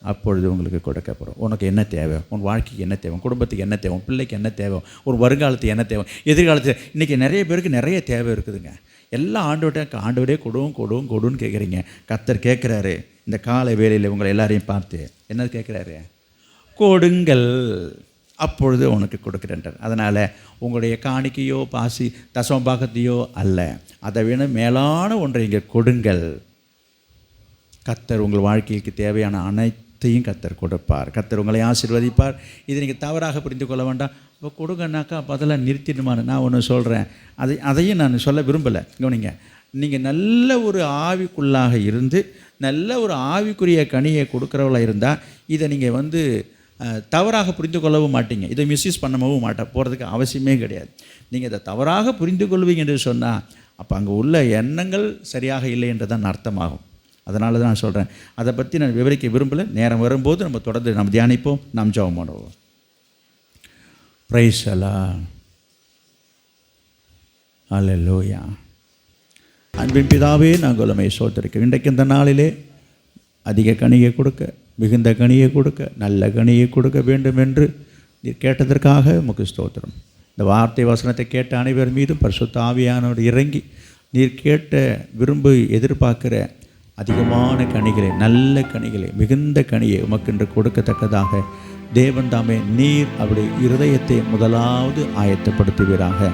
அப்பொழுது உங்களுக்கு கொடுக்கப்படும். உனக்கு என்ன தேவை, உன் வாழ்க்கைக்கு என்ன தேவை, குடும்பத்துக்கு என்ன தேவை, பிள்ளைக்கு என்ன தேவை, ஒரு வருங்காலத்துக்கு என்ன தேவை, எதிர்காலத்தில். இன்றைக்கி நிறைய பேருக்கு நிறைய தேவை இருக்குதுங்க. எல்லாம் ஆண்டவரே கொடுன்னு கேட்குறீங்க. கர்த்தர் கேட்குறாரு இந்த காலை வேளையில் உங்களை எல்லாரையும் பார்த்து என்ன கேட்குறாரு? கொடுங்கள், அப்பொழுது உனக்கு கொடுக்குறேன்றார். அதனால் உங்களுடைய காணிக்கையோ பாசி தசம பாகத்தையோ அல்ல, அதை விட மேலான ஒன்றை இங்கே கொடுங்கள். கர்த்தர் உங்கள் வாழ்க்கைக்கு தேவையான அனைத்தையும் கர்த்தர் கொடுப்பார். கர்த்தர் உங்களை ஆசீர்வதிப்பார். இதை நீங்கள் தவறாக புரிந்து கொள்ள வேண்டாம். இப்போ கொடுங்கன்னாக்கா அப்போ அதெல்லாம் நிறுத்திடுமான்னு நான் ஒன்று சொல்கிறேன். அதையும் நான் சொல்ல விரும்பலை. கவனிங்க, நீங்கள் நல்ல ஒரு ஆவிக்குள்ளாக இருந்து நல்ல ஒரு ஆவிக்குரிய கனியை கொடுக்குறவளாக இருந்தால் இதை நீங்கள் தவறாக புரிந்து கொள்ளவும் மாட்டீங்க. இதை மிஸ்யூஸ் பண்ணவும் போகிறதுக்கு அவசியமே கிடையாது. நீங்கள் இதை தவறாக புரிந்து கொள்வீங்க என்று சொன்னால் அப்போ அங்கே உள்ள எண்ணங்கள் சரியாக இல்லை என்றுதான் அர்த்தமாகும். அதனால தான் நான் சொல்கிறேன். அதை பற்றி நான் விவரிக்க விரும்பலை. நேரம் வரும்போது நம்ம தொடர்ந்து நம்ம தியானிப்போம், நாம் ஜெபம் பண்ணுவோம். பிரைஸ் எல்லாம் அல்லேலூயா. அன்பின் பிதாவே, நாங்கள் உம்மை ஸ்தோத்திரிக்கிறோம். இன்றைக்கு இந்த நாளிலே அதிக கனியை கொடுக்க, மிகுந்த கனியை கொடுக்க, நல்ல கனியை கொடுக்க வேண்டும் என்று நீர் கேட்டதற்காக உமக்கு ஸ்தோத்திரம். இந்த வார்த்தை வசனத்தை கேட்ட அனைவர் மீதும் பரிசுத்த ஆவியானவர் இறங்கி நீர் கேட்ட விரும்பி எதிர்பார்க்கிற அதிகமான கனிகளை, நல்ல கனிகளை, மிகுந்த கனியை உமக்கென்று கொடுக்கத்தக்கதாக தேவன் தாமே நீர் அவருடைய இருதயத்தை முதலாவது ஆயத்தப்படுத்துவீராக.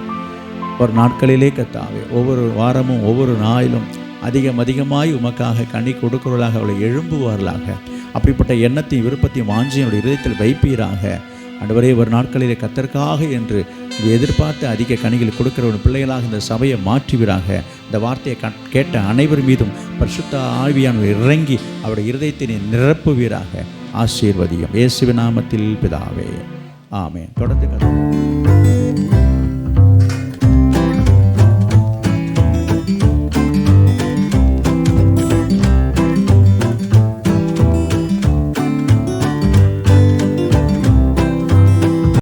ஒரு நாட்களிலே கர்த்தாவே, ஒவ்வொரு வாரமும் ஒவ்வொரு நாளிலும் அதிகமாய் உமக்காக கனி கொடுக்கிறவர்களாக அவளை எழும்புவார்களாக. அப்படிப்பட்ட எண்ணத்தையும் விருப்பத்தையும் வாஞ்சியும் அவருடைய இருதயத்தில் வைப்பீராக. ஆண்டவரே, ஒரு நாட்களிலே கர்த்தருக்காக என்று எதிர்பார்த்து அதிக கனிகளை கொடுக்கிற ஒரு பிள்ளைகளாக இந்த சபையை மாற்றுவீராக. இந்த வார்த்தையை கேட்ட அனைவர் மீதும் பரிசுத்த ஆவியானவர் இறங்கி அவருடைய இருதயத்தை நிரப்புவீராக. ஆசீர்வதியும் இயேசுவின் நாமத்தில் பிதாவே, ஆமென். தொடர்ந்து